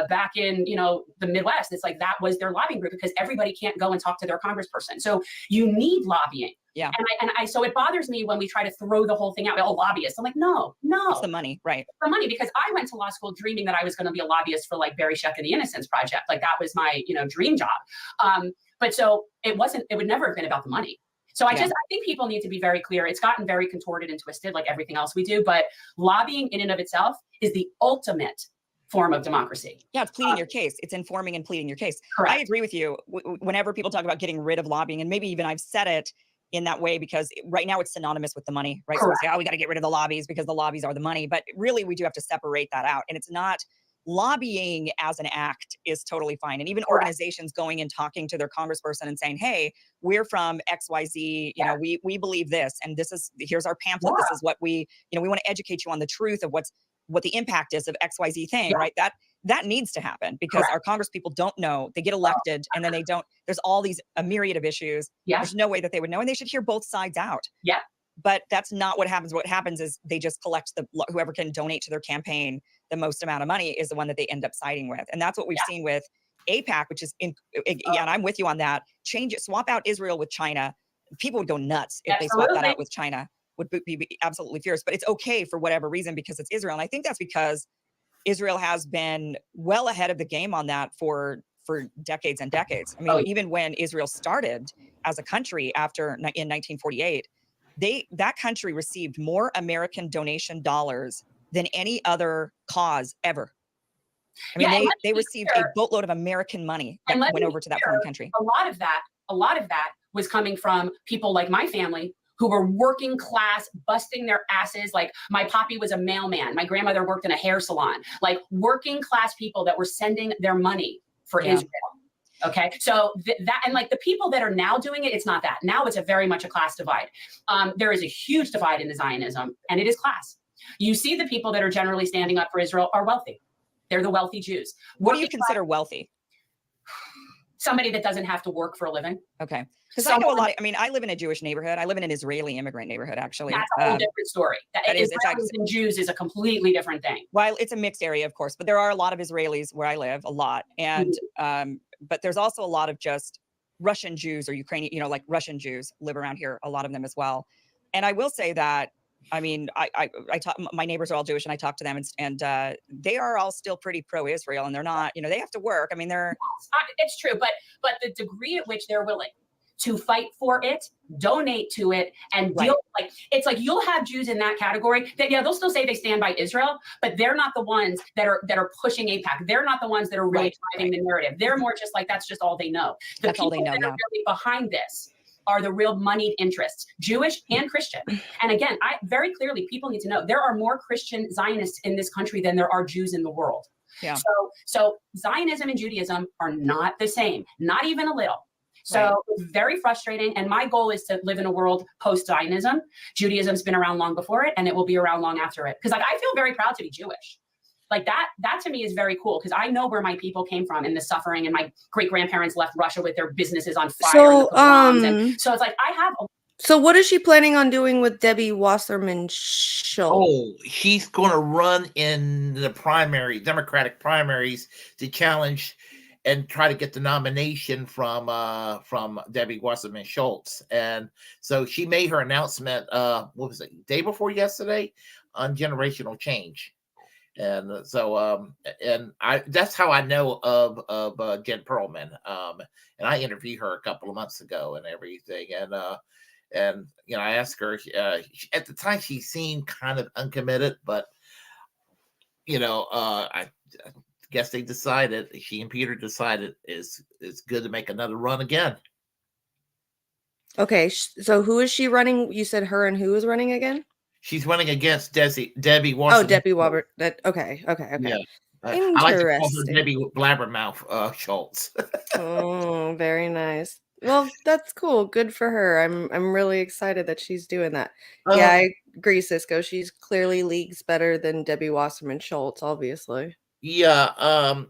back in the Midwest, it's like that was their lobbying group because everybody can't go and talk to their congressperson. So you need lobbying. Yeah. And so it bothers me when we try to throw the whole thing out. Oh, lobbyists. I'm like, no. It's the money, right? It's the money, because I went to law school dreaming that I was going to be a lobbyist for like Barry Scheck and the Innocence Project. Like that was my, dream job. But so it would never have been about the money. So I think people need to be very clear. It's gotten very contorted and twisted like everything else we do, but lobbying in and of itself is the ultimate form of democracy. Yeah, it's pleading your case. It's informing and pleading your case. Correct. I agree with you. Whenever people talk about getting rid of lobbying, and maybe even I've said it in that way because right now it's synonymous with the money, right? Correct. So we say, we got to get rid of the lobbies because the lobbies are the money. But really, we do have to separate that out. And it's not lobbying as an act is totally fine. And even organizations going and talking to their congressperson and saying, hey, we're from XYZ, we believe this, and here's our pamphlet. This is what we want to educate you on the truth of what the impact is of XYZ thing, right? That needs to happen because our congresspeople don't know. They get elected and then they don't. There's all a myriad of issues. There's no way that they would know, and they should hear both sides out. Yeah. But that's not what happens. What happens is they just collect whoever can donate to their campaign the most amount of money is the one that they end up siding with, and that's what we've seen with AIPAC, which is and I'm with you on that. Swap out Israel with China. People would go nuts if they swap that out with China. Would be absolutely fierce. But it's okay for whatever reason because it's Israel, and I think that's because Israel has been well ahead of the game on that for decades and decades. I mean, even when Israel started as a country in 1948, that country received more American donation dollars than any other cause ever. I mean, they received a boatload of American money that went over to that foreign country. A lot of that was coming from people like my family who were working class, busting their asses. Like my poppy was a mailman. My grandmother worked in a hair salon. Like working class people that were sending their money for Israel. Okay, so that, and like the people that are now doing it, it's not that. Now it's very much a class divide. There is a huge divide in the Zionism, and it is class. You see the people that are generally standing up for Israel are wealthy. They're the wealthy Jews. What do you consider wealthy? Somebody that doesn't have to work for a living. Okay. Because I know a lot. I mean, I live in a Jewish neighborhood. I live in an Israeli immigrant neighborhood, actually. That's a whole different story. Israelis and Jews is a completely different thing. Well, it's a mixed area, of course, but there are a lot of Israelis where I live, a lot. And but there's also a lot of just Russian Jews or Ukrainian, you know, like Russian Jews live around here, a lot of them as well. And I will say that, I mean, I talk, my neighbors are all Jewish and I talk to them and they are all still pretty pro-Israel and they're not, you know, they have to work. I mean, they're. It's true, but the degree at which they're willing to fight for it, donate to it, and deal like it's like you'll have Jews in that category that they'll still say they stand by Israel, but they're not the ones that are pushing AIPAC. They're not the ones that are really driving the narrative. They're more just like that's just all they know. The people that are really behind this are the real moneyed interests, Jewish and Christian. And again, I very clearly people need to know there are more Christian Zionists in this country than there are Jews in the world. Yeah. So Zionism and Judaism are not the same, not even a little. So it's very frustrating. And my goal is to live in a world post-Zionism. Judaism's been around long before it, and it will be around long after it. Because like I feel very proud to be Jewish. Like that to me is very cool because I know where my people came from and the suffering, and my great-grandparents left Russia with their businesses on fire. So, and so it's like I have. So what is she planning on doing with Debbie Wasserman Schultz? Oh, she's going to run in the Democratic primaries to challenge and try to get the nomination from Debbie Wasserman Schultz. And so she made her announcement, what was it, day before yesterday on generational change. And so, that's how I know of Jen Perlman. And I interviewed her a couple of months ago and everything. And you know, I asked her, at the time she seemed kind of uncommitted, but you know, I guess they decided, she and Peter decided it's good to make another run again. Okay, so who is she running? You said her and who is running again? She's running against Debbie Wasserman. Oh, Debbie Wobber. Okay. Yeah. I Interesting. like to call her Debbie Blabbermouth Schultz. Oh, very nice. Well, that's cool. Good for her. I'm really excited that she's doing that. Yeah, I agree, Cisco. She's clearly leagues better than Debbie Wasserman Schultz, obviously. Yeah,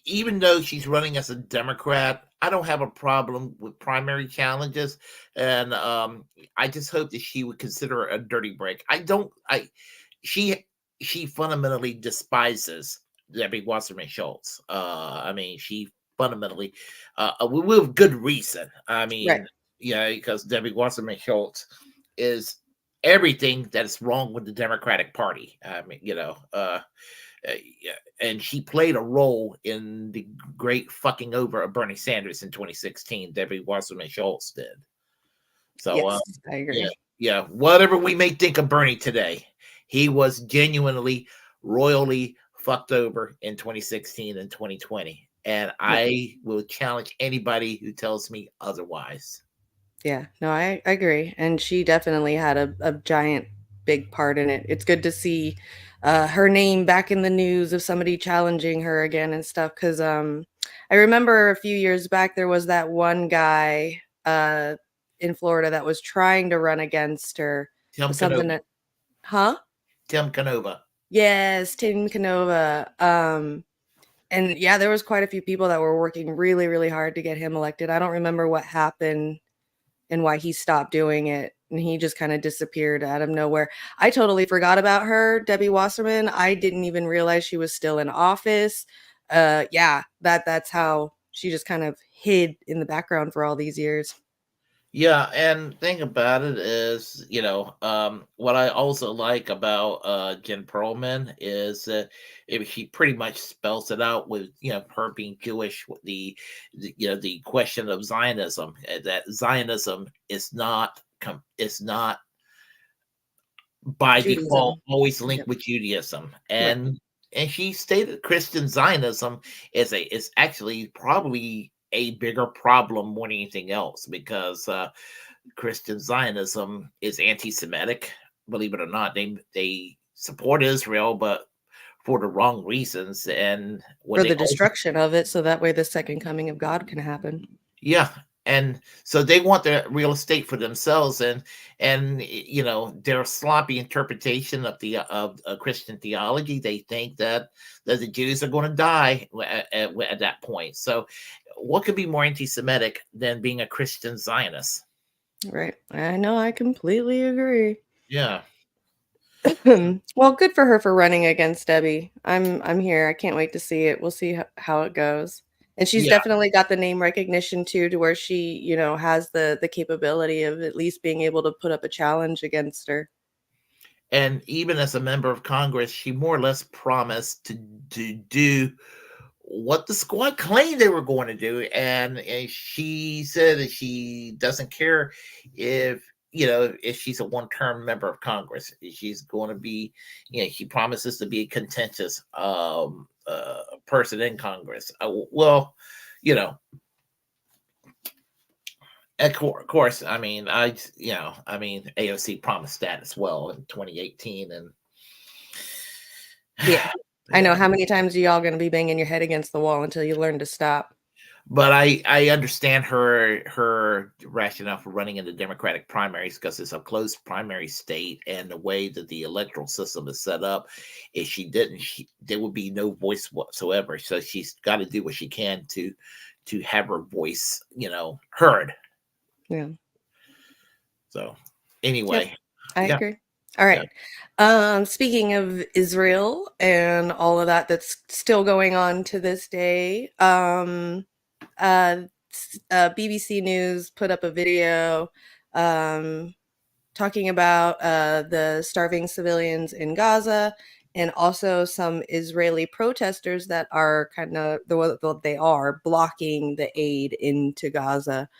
even though she's running as a Democrat, I don't have a problem with primary challenges, and I just hope that she would consider a dirty break. She fundamentally despises Debbie Wasserman Schultz. I mean, she fundamentally, with good reason. I mean, yeah, because Debbie Wasserman Schultz is everything that is wrong with the Democratic Party. I mean, you know, and she played a role in the great fucking over of Bernie Sanders in 2016. Debbie Wasserman Schultz did. So, yes, I agree. Yeah, whatever we may think of Bernie today, he was genuinely, royally fucked over in 2016 and 2020. And I will challenge anybody who tells me otherwise. Yeah, no, I agree. And she definitely had a giant, big part in it. It's good to see her name back in the news of somebody challenging her again and stuff. Because I remember a few years back, there was that one guy in Florida that was trying to run against her. Tim something Canova. Huh? Tim Canova. Yes, Tim Canova. And yeah, there was quite a few people that were working really, really hard to get him elected. I don't remember what happened and why he stopped doing it. And he just kind of disappeared out of nowhere. I totally forgot about her, Debbie Wasserman. I didn't even realize she was still in office. Yeah, that's how she just kind of hid in the background for all these years. Yeah, and the thing about it is, you know, what I also like about Jen Perlman is she pretty much spells it out with, you know, her being Jewish, the question of Zionism, that Zionism is not is not by Judaism. default always linked Yep. with Judaism, Right. and she stated Christian Zionism is actually probably a bigger problem more than anything else, because Christian Zionism is anti-Semitic. Believe it or not, they support Israel, but for the wrong reasons. And when For they the destruction of it, so that way the second coming of God can happen. yeah, and so they want the real estate for themselves, and you know, their sloppy interpretation of the of Christian theology. They think that the Jews are going to die at that point. So, what could be more anti-Semitic than being a Christian Zionist? Right. I know, I completely agree. Yeah. Well, good for her for running against Debbie. I'm here. I can't wait to see it. We'll see how it goes. And she's Yeah. definitely got the name recognition too, to where she, has the capability of at least being able to put up a challenge against her. And even as a member of Congress, she more or less promised to do what the squad claimed they were going to do, and she said that she doesn't care if if she's a one-term member of Congress. She's going to be, she promises to be a contentious person in Congress. Well, you know, of course, I mean, AOC promised that as well in 2018, and Yeah. I know. How many times are y'all going to be banging your head against the wall until you learn to stop? but I understand her rationale for running in the Democratic primaries, because it's a closed primary state, and the way that the electoral system is set up, if she didn't, there would be no voice whatsoever. So she's got to do what she can to have her voice, heard. Yeah. So anyway, I yeah. agree. All right. Speaking of Israel and all of that's still going on to this day, BBC News put up a video talking about the starving civilians in Gaza, and also some Israeli protesters that are they are blocking the aid into Gaza.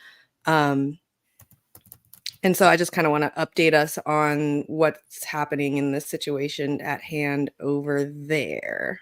And so I just kind of want to update us on what's happening in the situation at hand over there.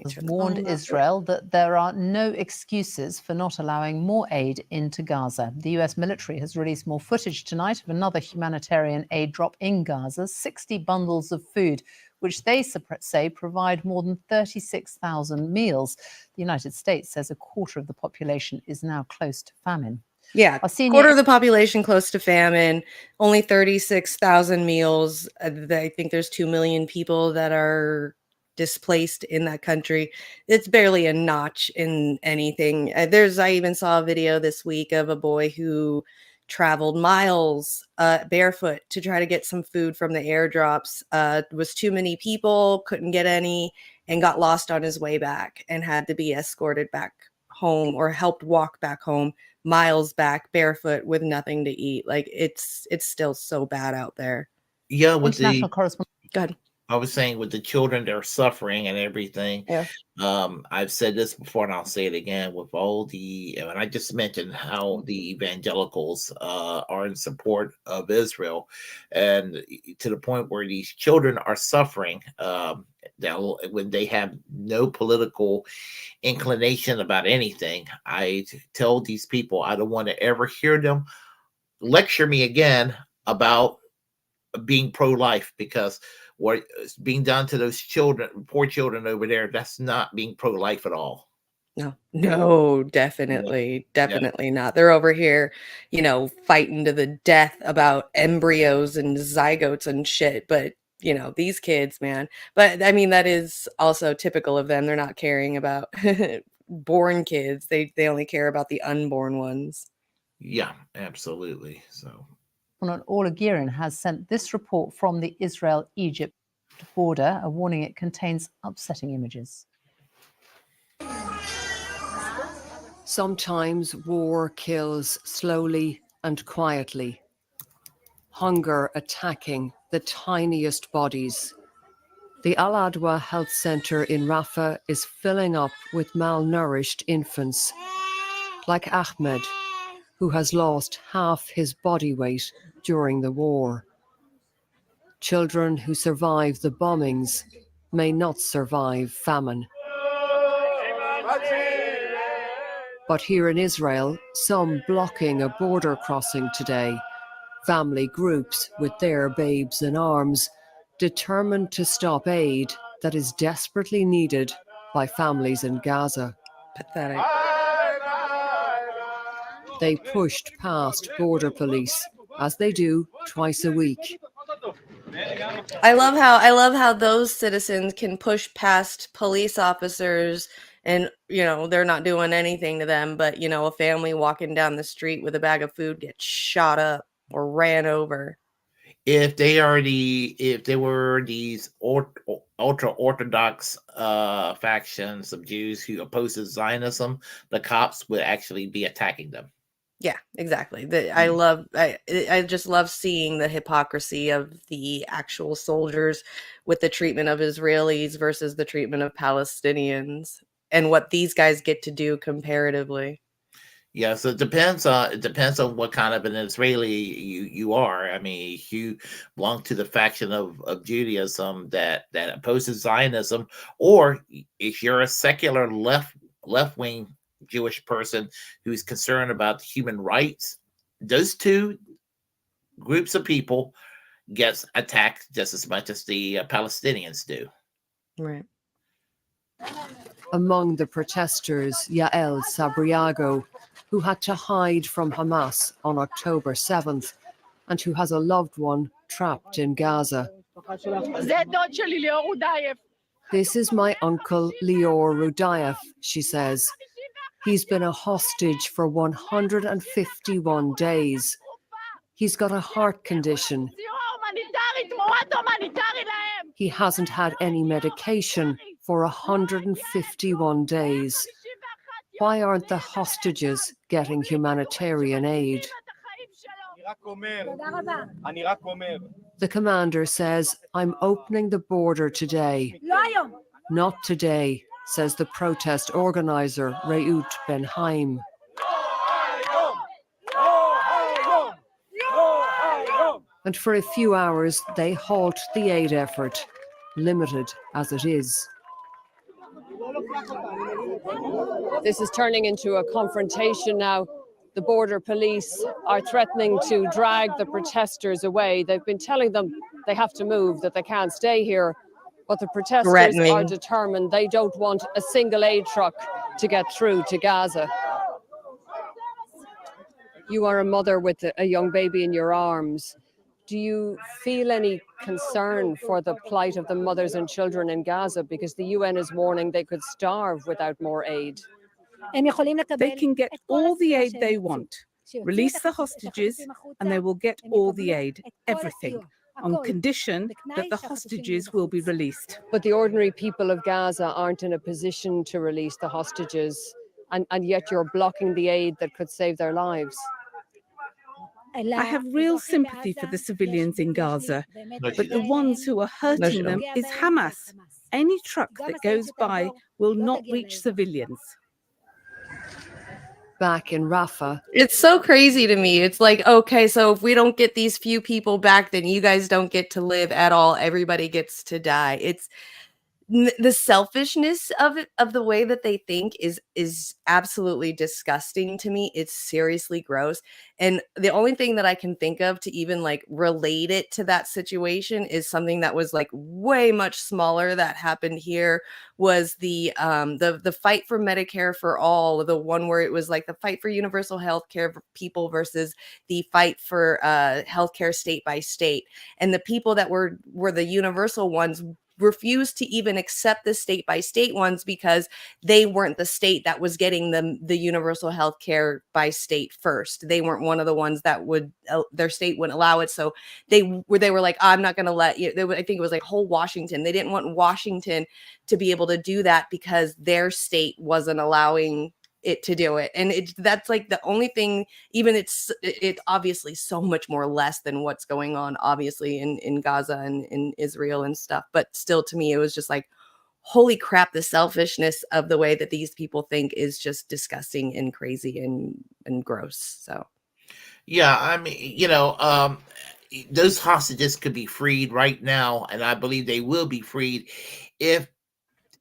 Has warned Israel that there are no excuses for not allowing more aid into Gaza. The US military has released more footage tonight of another humanitarian aid drop in Gaza, 60 bundles of food, which they say provide more than 36,000 meals. The United States says a quarter of the population is now close to famine. Yeah, quarter of the population close to famine, only 36,000 meals. I think there's 2 million people that are displaced in that country. It's barely a notch in anything. I even saw a video this week of a boy who traveled miles barefoot to try to get some food from the airdrops. Was too many people, couldn't get any, and got lost on his way back and had to be escorted back home or helped walk back home, miles back barefoot with nothing to eat. Like it's still so bad out there. Yeah, with International correspondent. Go ahead. I was saying, with the children that are suffering and everything. Yeah. I've said this before and I'll say it again, with all and I just mentioned how the evangelicals are in support of Israel, and to the point where these children are suffering when they have no political inclination about anything. I tell these people I don't want to ever hear them lecture me again about being pro-life, because what's being done to those children, poor children over there, that's not being pro-life at all. No, definitely not. They're over here, fighting to the death about embryos and zygotes and shit. But these kids, man. But I mean, that is also typical of them. They're not caring about born kids. They only care about the unborn ones. Yeah, absolutely. So Orla Guerin has sent this report from the Israel-Egypt border, a warning it contains upsetting images. Sometimes war kills slowly and quietly. Hunger attacking the tiniest bodies. The Al Adwa Health Center in Rafah is filling up with malnourished infants, like Ahmed, who has lost half his body weight during the war. Children who survive the bombings may not survive famine. But here in Israel, some blocking a border crossing today, family groups with their babes in arms, determined to stop aid that is desperately needed by families in Gaza. Pathetic. They pushed past border police, as they do twice a week. I love how those citizens can push past police officers and they're not doing anything to them, but a family walking down the street with a bag of food gets shot up or ran over. If they were these ultra orthodox factions of Jews who opposes Zionism, the cops would actually be attacking them. Yeah, exactly. I just love seeing the hypocrisy of the actual soldiers with the treatment of Israelis versus the treatment of Palestinians and what these guys get to do comparatively. Yeah, so it depends on what kind of an Israeli you are. I mean, if you belong to the faction of Judaism that opposes Zionism, or if you're a secular left wing Jewish person who's concerned about human rights, those two groups of people gets attacked just as much as the Palestinians do. Right. Among the protesters, Yael Sabriago, who had to hide from Hamas on October 7th and who has a loved one trapped in Gaza. This is my uncle Lior Rudayev, she says. He's been a hostage for 151 days. He's got a heart condition. He hasn't had any medication for 151 days. Why aren't the hostages getting humanitarian aid? The commander says, I'm opening the border today. Not today, says the protest organizer, Reut Ben Haim. And for a few hours, they halt the aid effort, limited as it is. This is turning into a confrontation now. The border police are threatening to drag the protesters away. They've been telling them they have to move, that they can't stay here. But the protesters are determined. They don't want a single aid truck to get through to Gaza. You are a mother with a young baby in your arms. Do you feel any concern for the plight of the mothers and children in Gaza? Because the UN is warning they could starve without more aid. They can get all the aid they want. Release the hostages and they will get all the aid, everything, on condition that the hostages will be released. But the ordinary people of Gaza aren't in a position to release the hostages, and yet you're blocking the aid that could save their lives. I have real sympathy for the civilians in Gaza, but the ones who are hurting them is Hamas. Any truck that goes by will not reach civilians. Back in Rafah. It's so crazy to me. It's like, okay, so if we don't get these few people back, then you guys don't get to live at all. Everybody gets to die. It's the selfishness of it, of the way that they think is absolutely disgusting to me. It's seriously gross. And the only thing that I can think of to even like relate it to that situation is something that was like way much smaller that happened here, was the fight for Medicare for all, the one where it was like the fight for universal health care for people versus the fight for healthcare state by state. And the people that were the universal ones refused to even accept the state by state ones because they weren't the state that was getting the universal health care by state first. They weren't one of the ones that would their state wouldn't allow it. So they were like, I'm not going to let you. I think it was like whole Washington. They didn't want Washington to be able to do that because their state wasn't allowing it to do it. And that's like the only thing, even it's obviously so much more less than what's going on obviously in Gaza and in Israel and stuff, but still to me it was just like, holy crap, the selfishness of the way that these people think is just disgusting and crazy and gross. So Yeah, I mean, those hostages could be freed right now, and I believe they will be freed if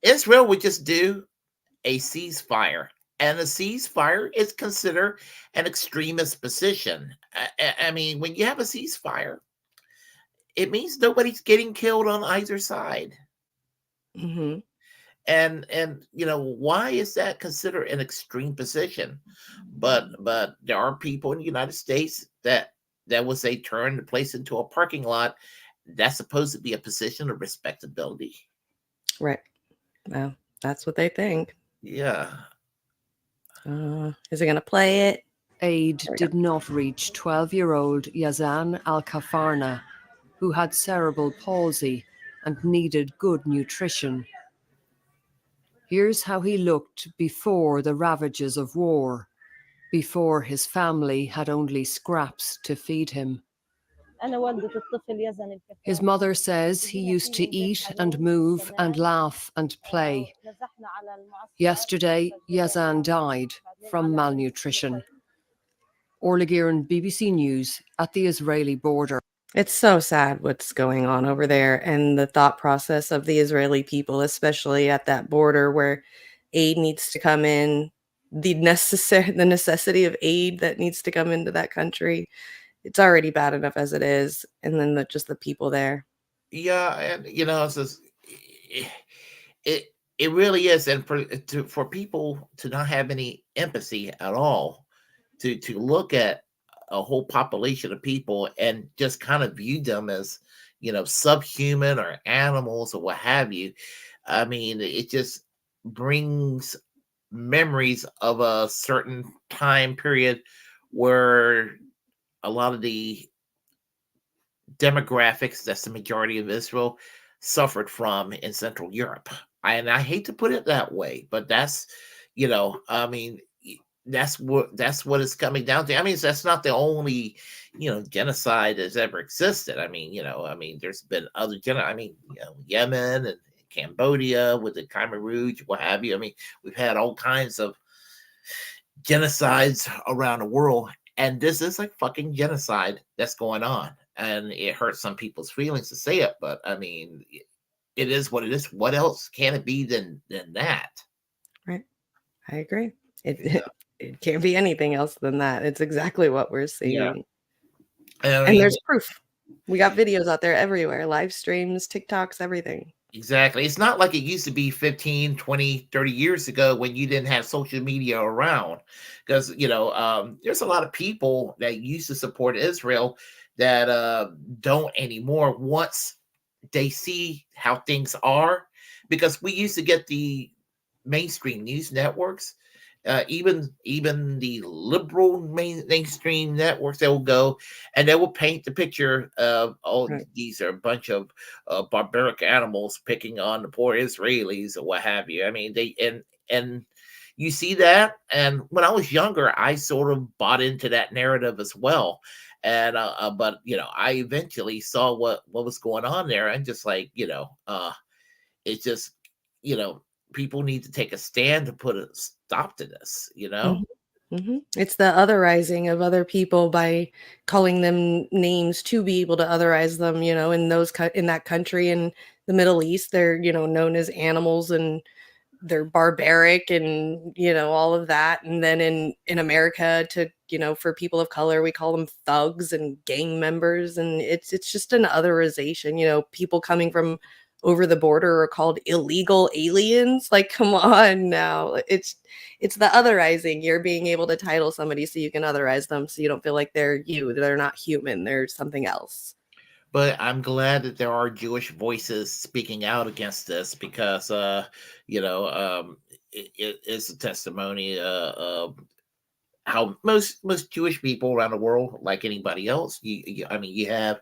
Israel would just do a ceasefire. And a ceasefire is considered an extremist position. I mean, when you have a ceasefire, it means nobody's getting killed on either side. Mm-hmm. And why is that considered an extreme position? But there are people in the United States that will say turn the place into a parking lot. That's supposed to be a position of respectability. Right. Well, that's what they think. Yeah. Is it going to play it? Aid did not reach 12-year-old Yazan Al-Kafarna, who had cerebral palsy and needed good nutrition. Here's how he looked before the ravages of war, before his family had only scraps to feed him. His mother says he used to eat and move and laugh and play. Yesterday, Yazan died from malnutrition. Orla Guerin, BBC News, at the Israeli border. It's so sad what's going on over there and the thought process of the Israeli people, especially at that border where aid needs to come in, the necessity of aid that needs to come into that country. It's already bad enough as it is, and then just the people there. Yeah, and it's just, it really is, and for people to not have any empathy at all, to look at a whole population of people and just kind of view them as subhuman or animals or what have you. I mean, it just brings memories of a certain time period where a lot of the demographics, that's the majority of Israel, suffered from in Central Europe. And I hate to put it that way, but that's, I mean, that's what it's coming down to. I mean, that's not the only, genocide that's ever existed. I mean, there's been other Yemen and Cambodia with the Khmer Rouge, what have you. I mean, we've had all kinds of genocides around the world, and this is like fucking genocide that's going on. And it hurts some people's feelings to say it, but I mean, it is what it is. What else can it be than that? Right. I agree. It can't be anything else than that. It's exactly what we're seeing. Yeah. And there's proof. We got videos out there everywhere, live streams, TikToks, everything. Exactly. It's not like it used to be 15, 20, 30 years ago when you didn't have social media around. Because, there's a lot of people that used to support Israel that don't anymore once they see how things are. Because we used to get the mainstream news networks, even the liberal mainstream networks, they will go and they will paint the picture of these are a bunch of barbaric animals picking on the poor Israelis or what have you. I mean, and you see that. And when I was younger, I sort of bought into that narrative as well. And but I eventually saw what was going on there, and just like it's just people need to take a stand to put a stop to this. It's the otherizing of other people by calling them names to be able to otherize them. In that country, in the Middle East, they're known as animals and they're barbaric and all of that. And then in America, for people of color, we call them thugs and gang members, and it's just an otherization. People coming from over the border are called illegal aliens. Like, come on now. It's the otherizing. You're being able to title somebody so you can otherize them, so you don't feel like they're not human, they're something else. But I'm glad that there are Jewish voices speaking out against this, because it is a testimony of how most Jewish people around the world, like anybody else, you have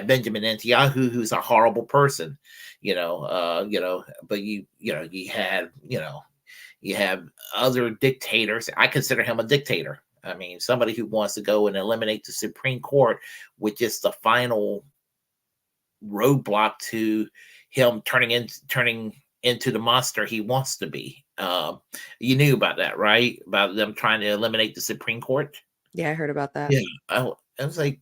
Benjamin Netanyahu, who's a horrible person, but you have other dictators. I consider him a dictator. I mean, somebody who wants to go and eliminate the Supreme Court, which is the final roadblock to him turning into the monster he wants to be. You knew about that, right? About them trying to eliminate the Supreme Court? Yeah, I heard about that. Yeah, I was like,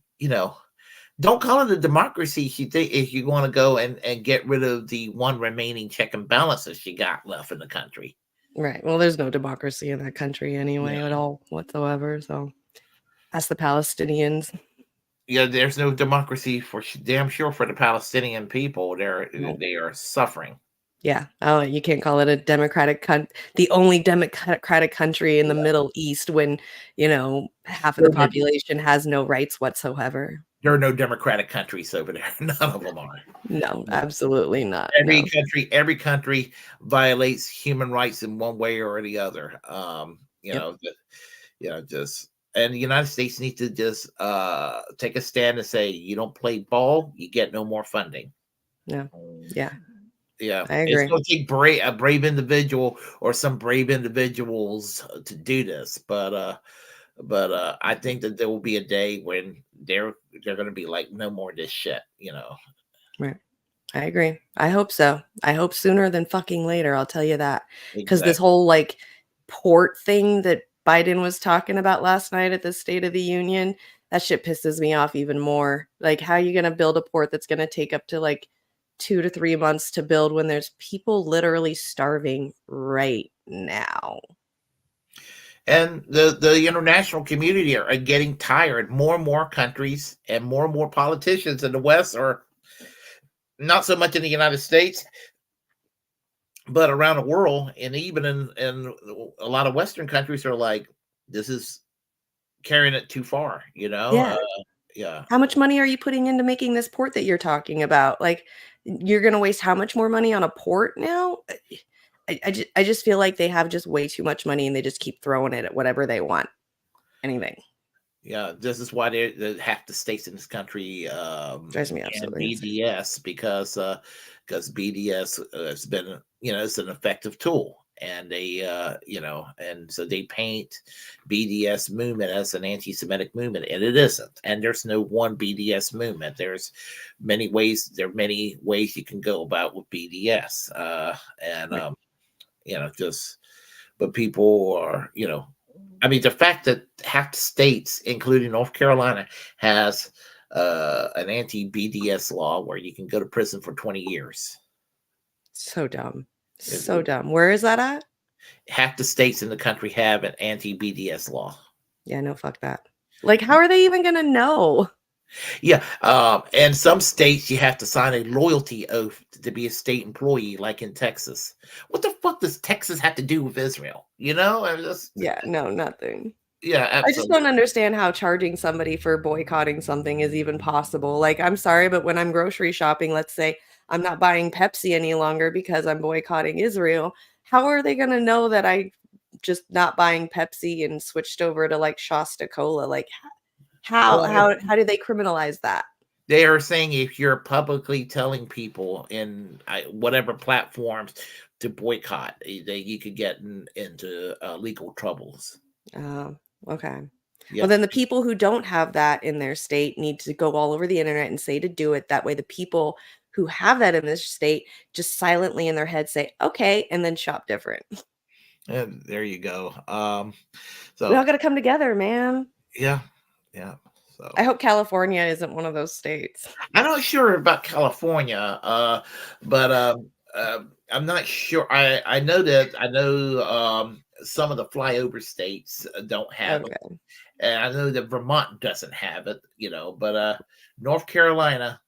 don't call it a democracy if you want to go and get rid of the one remaining check and balances you got left in the country. Right. Well, there's no democracy in that country anyway at all whatsoever. So that's the Palestinians. Yeah, there's no democracy for damn sure for the Palestinian people. They are suffering. Yeah. Oh, you can't call it a the only democratic country in the Middle East when, half of the population has no rights whatsoever. There are no democratic countries over there. None of them are. No, absolutely not. Every country violates human rights in one way or the other. Just and the United States needs to just take a stand and say, you don't play ball, you get no more funding. Yeah. Yeah. Yeah, I agree. It's going to take a brave individual or some brave individuals to do this, but I think that there will be a day when they're going to be like, no more of this shit, Right. I agree. I hope so. I hope sooner than fucking later. I'll tell you that. Because this whole port thing that Biden was talking about last night at the State of the Union, that shit pisses me off even more. Like, how are you going to build a port that's going to take up to 2 to 3 months to build when there's people literally starving right now? And the international community are getting tired. More and more countries and more politicians in the West, are not so much in the United States, but around the world, and even in a lot of Western countries, are like, this is carrying it too far, Yeah. Yeah. How much money are you putting into making this port that you're talking about? You're going to waste how much more money on a port now? I just feel like they have just way too much money and they just keep throwing it at whatever they want. Anything. Yeah, this is why they half the states in this country drives me absolutely BDS because BDS has been it's an effective tool, and they and so they paint BDS movement as an anti-Semitic movement, and it isn't. And there's no one BDS movement. There's many ways. There are many ways you can go about with BDS, but people are I mean, the fact that half the states, including North Carolina, has an anti-BDS law where you can go to prison for 20 years. So dumb. So dumb. Where is that at? Half the states in the country have an anti-BDS law. Yeah, no, fuck that. How are they even going to know? Yeah, and some states you have to sign a loyalty oath to be a state employee, like in Texas. What the fuck does Texas have to do with Israel? Yeah, no, nothing. Yeah, absolutely. I just don't understand how charging somebody for boycotting something is even possible. I'm sorry, but when I'm grocery shopping, let's say I'm not buying Pepsi any longer because I'm boycotting Israel. How are they going to know that I just not buying Pepsi and switched over to Shasta Cola? How do they criminalize that? They are saying if you're publicly telling people in whatever platforms to boycott, you could get into legal troubles. Oh, okay. Yeah. Well, then the people who don't have that in their state need to go all over the internet and say to do it. That way the people who have that in this state just silently in their head say, okay, and then shop different. And there you go. So we all got to come together, man. Yeah. Yeah. So I hope California isn't one of those states. I'm not sure about California, but I'm not sure. I know some of the flyover states don't have it, and I know that Vermont doesn't have it. But North Carolina,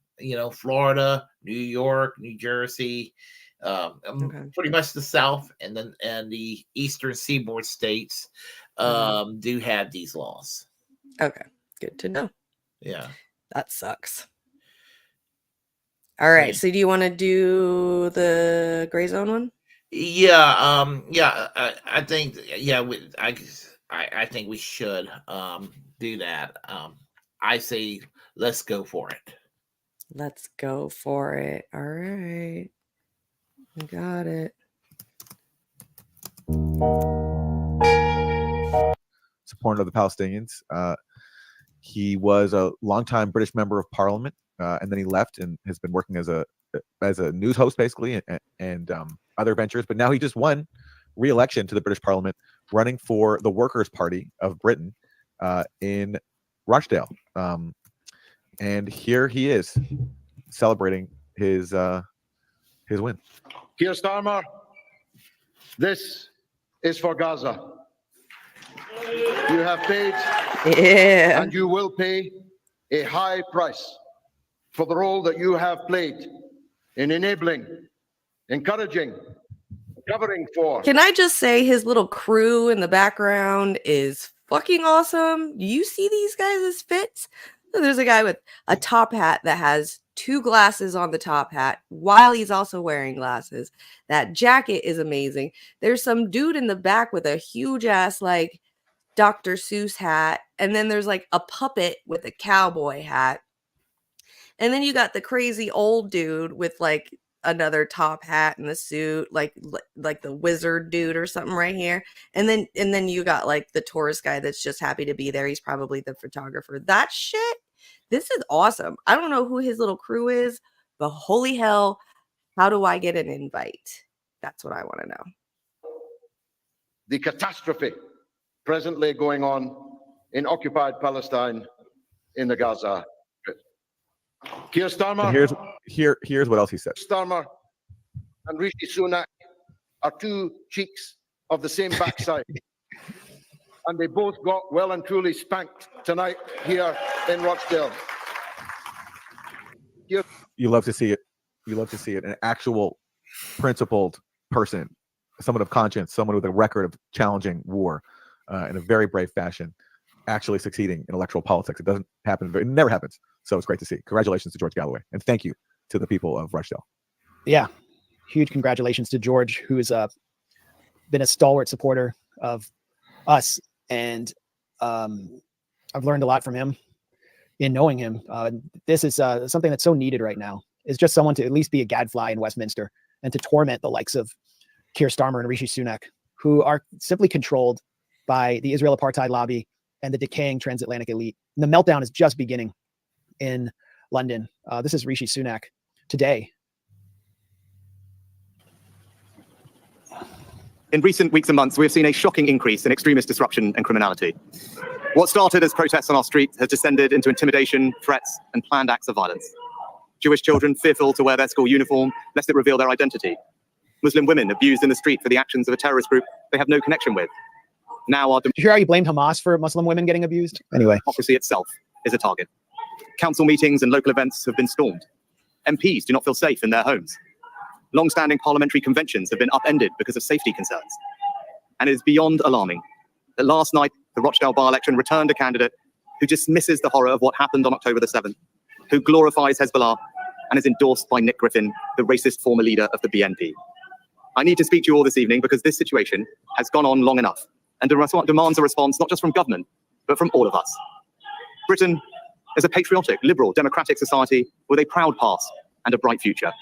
Florida, New York, New Jersey, pretty much the South, and the Eastern Seaboard states do have these laws. Okay. Good to know. Yeah. That sucks. All right. So do you want to do the gray zone one? Yeah. I think, I think we should do that. I say, let's go for it. Let's go for it. All right. I got it. Supporter of the Palestinians. He was a longtime British member of Parliament, and then he left and has been working as a news host, basically, and other ventures. But now he just won re-election to the British Parliament, running for the Workers' Party of Britain. in Rochdale. And here he is celebrating his win. Keir Starmer, this is for Gaza. You have paid and you will pay a high price for the role that you have played in enabling, encouraging, covering for. Can I just say his little crew in the background is fucking awesome? Do you see these guys' fits? There's a guy with a top hat that has 2 glasses on the top hat while he's also wearing glasses. That jacket is amazing. There's some dude in the back with a huge ass like Dr. Seuss hat. And then there's like a puppet with a cowboy hat. And then you got the crazy old dude with like another top hat and a suit, like the wizard dude or something right here. And then you got like the tourist guy that's just happy to be there. He's probably the photographer. That shit, this is awesome. I don't know who his little crew is, but holy hell, how do I get an invite? That's what I want to know. The catastrophe presently going on in occupied Palestine in the Gaza Strip. Keir Starmer. And here's what else he said. Starmer and Rishi Sunak are 2 cheeks of the same backside. And they both got well and truly spanked tonight here in Rochdale. You love to see it. You love to see it. An actual principled person, someone of conscience, someone with a record of challenging war in a very brave fashion, actually succeeding in electoral politics. It doesn't happen. It never happens. So it's great to see. Congratulations to George Galloway. And thank you to the people of Rochdale. Yeah. Huge congratulations to George, who has been a stalwart supporter of us. And I've learned a lot from him in knowing him. This is something that's so needed right now, is just someone to at least be a gadfly in Westminster and to torment the likes of Keir Starmer and Rishi Sunak, who are simply controlled by the Israel apartheid lobby and the decaying transatlantic elite. And the meltdown is just beginning in London. This is Rishi Sunak today. In recent weeks and months, we have seen a shocking increase in extremist disruption and criminality. What started as protests on our streets has descended into intimidation, threats, and planned acts of violence. Jewish children fearful to wear their school uniform lest it reveal their identity. Muslim women abused in the street for the actions of a terrorist group they have no connection with. Now our Did you hear how you blamed Hamas for Muslim women getting abused? Anyway. Democracy itself is a target. Council meetings and local events have been stormed. MPs do not feel safe in their homes. Long-standing parliamentary conventions have been upended because of safety concerns. And it is beyond alarming that last night, the Rochdale by-election returned a candidate who dismisses the horror of what happened on October the 7th, who glorifies Hezbollah and is endorsed by Nick Griffin, the racist former leader of the BNP. I need to speak to you all this evening because this situation has gone on long enough and demands a response not just from government, but from all of us. Britain is a patriotic, liberal, democratic society with a proud past and a bright future.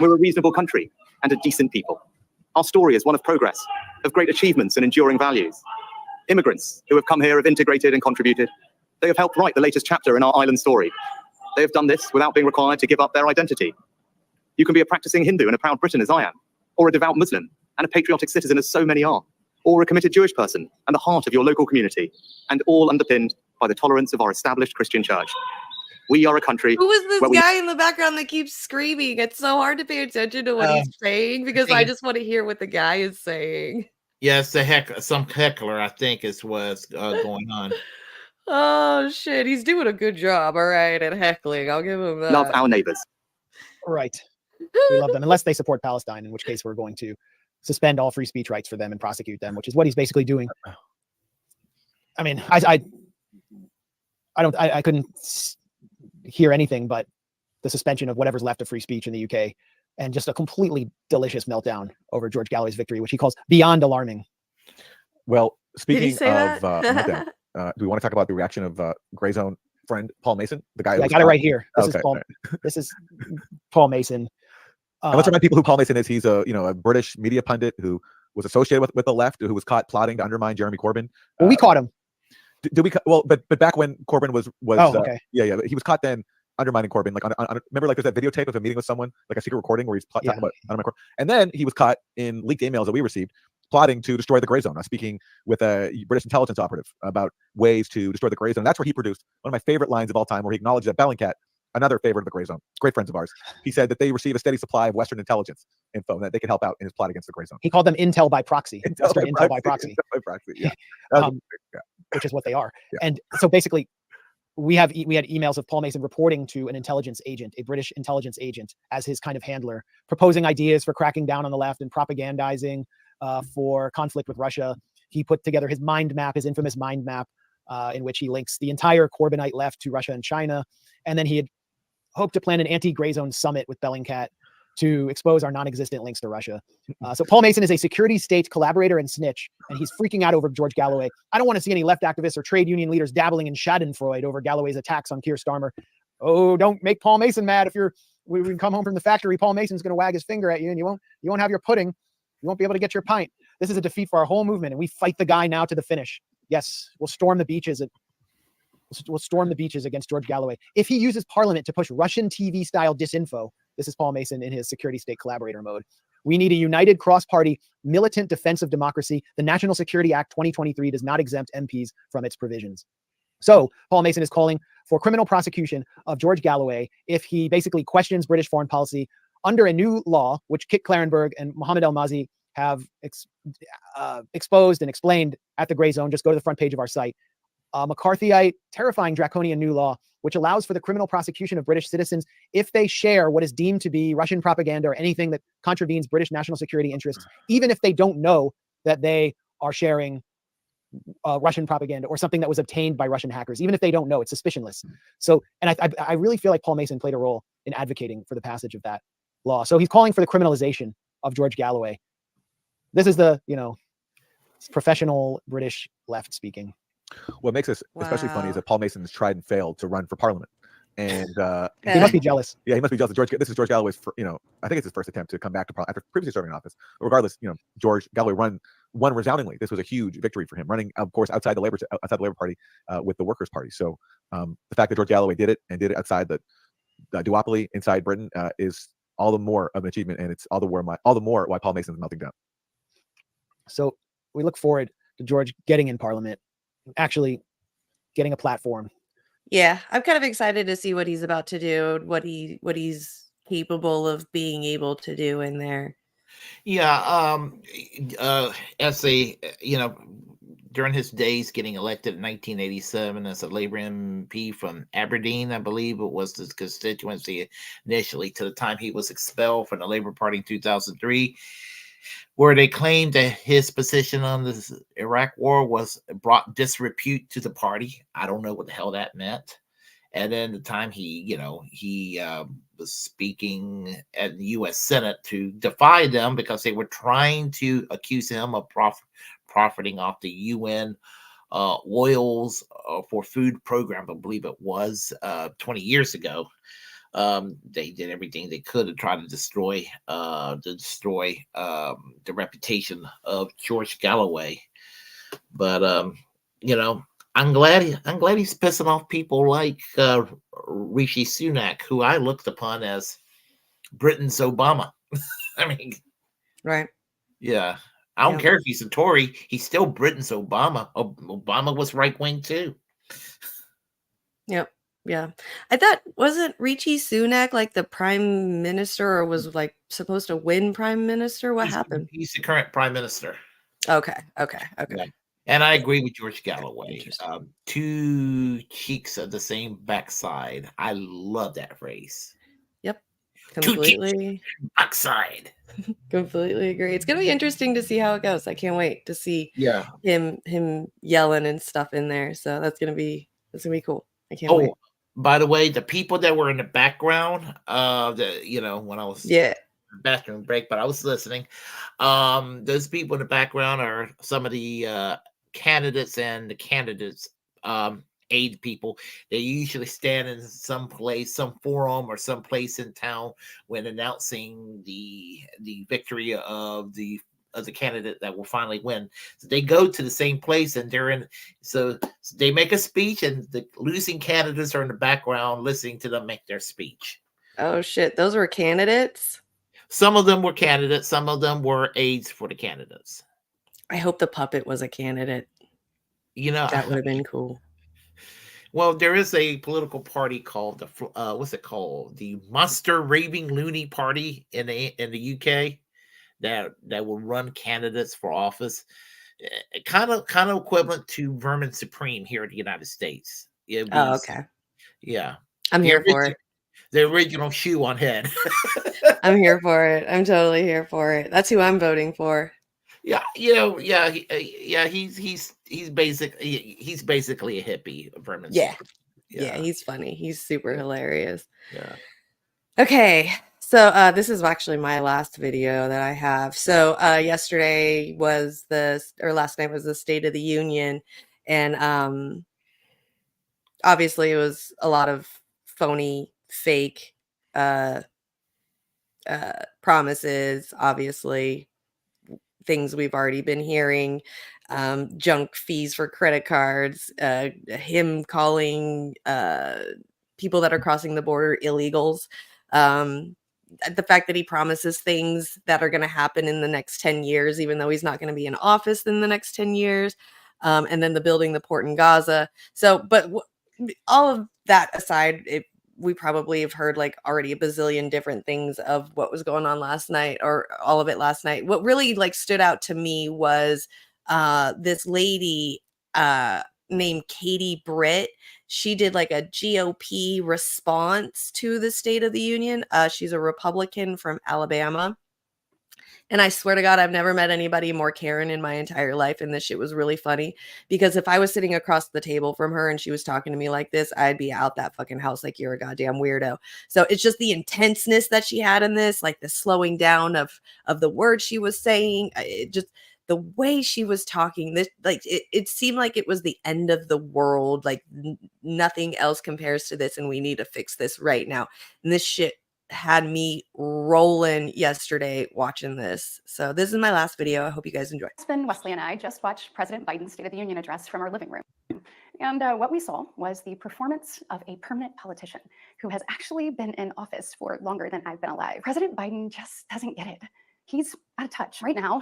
We're a reasonable country and a decent people. Our story is one of progress, of great achievements and enduring values. Immigrants who have come here have integrated and contributed. They have helped write the latest chapter in our island story. They have done this without being required to give up their identity. You can be a practicing Hindu and a proud Briton as I am, or a devout Muslim and a patriotic citizen as so many are, or a committed Jewish person and the heart of your local community, and all underpinned by the tolerance of our established Christian church. We are a country. Who is this guy in the background that keeps screaming? It's so hard to pay attention to what he's saying because I just want to hear what the guy is saying. Yes, some heckler, I think, is what's going on. Oh shit, he's doing a good job. All right, at heckling, I'll give him that. Love our neighbors. Right. We love them, unless they support Palestine, in which case we're going to suspend all free speech rights for them and prosecute them, which is what he's basically doing. I mean, I couldn't hear anything but the suspension of whatever's left of free speech in the UK, and just a completely delicious meltdown over George Galloway's victory, which he calls beyond alarming. Well, speaking say of meltdown, do we want to talk about the reaction of Gray Zone friend Paul Mason, the guy? Yeah, I got it right here. This is Paul Mason. And let's remind people who Paul Mason is. He's a British media pundit who was associated with the left, who was caught plotting to undermine Jeremy Corbyn. Well, we caught him. Did we? Well, but back when Corbyn was okay. But he was caught then undermining Corbyn. Like remember, like there's that videotape of a meeting with someone, like a secret recording where he's talking about undermining Corbyn. And then he was caught in leaked emails that we received plotting to destroy the gray zone. I was speaking with a British intelligence operative about ways to destroy the gray zone. That's where he produced one of my favorite lines of all time, where he acknowledged that Bellingcat, another favorite of the gray zone, great friends of ours, he said that they receive a steady supply of Western intelligence info and that they can help out in his plot against the gray zone. He called them intel by proxy. Intel by proxy. Intel by proxy, yeah. Which is what they are. Yeah. And so basically, we had emails of Paul Mason reporting to an intelligence agent, a British intelligence agent, as his kind of handler, proposing ideas for cracking down on the left and propagandizing for conflict with Russia. He put together his mind map, his infamous mind map, in which he links the entire Corbynite left to Russia and China. And then he had hoped to plan an anti-gray zone summit with Bellingcat to expose our non-existent links to Russia. So Paul Mason is a security state collaborator and snitch, and he's freaking out over George Galloway. I don't want to see any left activists or trade union leaders dabbling in Schadenfreude over Galloway's attacks on Keir Starmer. Oh, don't make Paul Mason mad. If we can come home from the factory, Paul Mason's going to wag his finger at you, and you won't have your pudding. You won't be able to get your pint. This is a defeat for our whole movement, and we fight the guy now to the finish. Yes, we'll storm the beaches. We'll storm the beaches against George Galloway. If he uses Parliament to push Russian TV-style disinfo, this is Paul Mason in his security state collaborator mode. We need a united cross-party militant defense of democracy. The National Security Act 2023 does not exempt MPs from its provisions. So Paul Mason is calling for criminal prosecution of George Galloway if he basically questions British foreign policy under a new law, which Kit Clarenberg and Mohammed El-Mazi have exposed and explained at the Gray Zone. Just go to the front page of our site. McCarthyite, terrifying draconian new law, which allows for the criminal prosecution of British citizens if they share what is deemed to be Russian propaganda or anything that contravenes British national security interests, even if they don't know that they are sharing Russian propaganda or something that was obtained by Russian hackers. Even if they don't know, it's suspicionless. So, and I really feel like Paul Mason played a role in advocating for the passage of that law. So he's calling for the criminalization of George Galloway. This is the, professional British left speaking. What makes this especially funny is that Paul Mason has tried and failed to run for Parliament, and he must be jealous. Yeah, he must be jealous. This is George Galloway's, I think it's his first attempt to come back to Parliament after previously serving in office. But regardless, George Galloway won resoundingly. This was a huge victory for him, running, of course, outside the Labour Party with the Workers' Party. So the fact that George Galloway did it outside the duopoly inside Britain is all the more of an achievement, and it's all the more why Paul Mason is melting down. So we look forward to George getting in Parliament, actually getting a platform. Yeah, I'm kind of excited to see what he's about to do, what he's capable of being able to do in there. Yeah, as a during his days getting elected in 1987 as a Labour MP from Aberdeen, I believe it was his constituency initially, to the time he was expelled from the Labour Party in 2003. Where they claimed that his position on the Iraq war brought disrepute to the party. I don't know what the hell that meant. And then the time he was speaking at the U.S. Senate to defy them because they were trying to accuse him of profiting off the UN oils for food program, I believe it was 20 years ago. They did everything they could to try to destroy the reputation of George Galloway. But I'm glad he's pissing off people like Rishi Sunak, who I looked upon as Britain's Obama. I mean, right? Yeah, I don't care if he's a Tory; he's still Britain's Obama. Obama was right wing too. Yep. Yeah. I thought, wasn't Rishi Sunak like the prime minister, or was like supposed to win prime minister? What happened? He's the current prime minister. Okay. Yeah. And I agree with George Galloway. Two cheeks of the same backside. I love that phrase. Yep. Completely. Backside. Completely agree. It's gonna be interesting to see how it goes. I can't wait to see him yelling and stuff in there. So that's gonna be cool. I can't wait. By the way, the people that were in the background, when I was bathroom break, but I was listening. Those people in the background are some of the candidates and the candidates aid people. They usually stand in some place, some forum or some place in town when announcing the victory of the candidate that will finally win. So they go to the same place and so they make a speech, and the losing candidates are in the background listening to them make their speech. Oh shit, those were candidates? Some of them were candidates, some of them were aides for the candidates. I hope the puppet was a candidate. You know, That would have been cool. Well, there is a political party called the what's it called? The Monster Raving Loony Party in the UK that will run candidates for office, kind of equivalent to Vermin Supreme here in the United States. Oh, okay. Yeah, I'm here for it. The original shoe on head. I'm here for it. I'm totally here for it. That's who I'm voting for. Yeah, you know, yeah, he's basically a hippie. Vermin. Yeah. Yeah, he's funny. He's super hilarious. Yeah. Okay, so this is actually my last video that I have. So yesterday was last night was the State of the Union, and obviously it was a lot of phony, fake promises. Obviously, things we've already been hearing, junk fees for credit cards, him calling people that are crossing the border illegals, the fact that he promises things that are going to happen in the next 10 years, even though he's not going to be in office in the next 10 years, and then building the port in Gaza. So, but all of that aside, we probably have heard like already a bazillion different things of what was going on last night, or all of it last night. What really like stood out to me was this lady named Katie Britt. She did like a GOP response to the State of the Union. She's a Republican from Alabama. And I swear to God, I've never met anybody more Karen in my entire life. And this shit was really funny, because if I was sitting across the table from her and she was talking to me like this, I'd be out that fucking house like you're a goddamn weirdo. So it's just the intenseness that she had in this, like the slowing down of the words she was saying. It just, the way she was talking, this, like it seemed like it was the end of the world. Like nothing else compares to this, and we need to fix this right now. And this shit had me rolling yesterday watching this. So this is my last video. I hope you guys enjoy. Husband Wesley and I just watched President Biden's State of the Union address from our living room. And what we saw was the performance of a permanent politician who has actually been in office for longer than I've been alive. President Biden just doesn't get it. He's out of touch. Right now,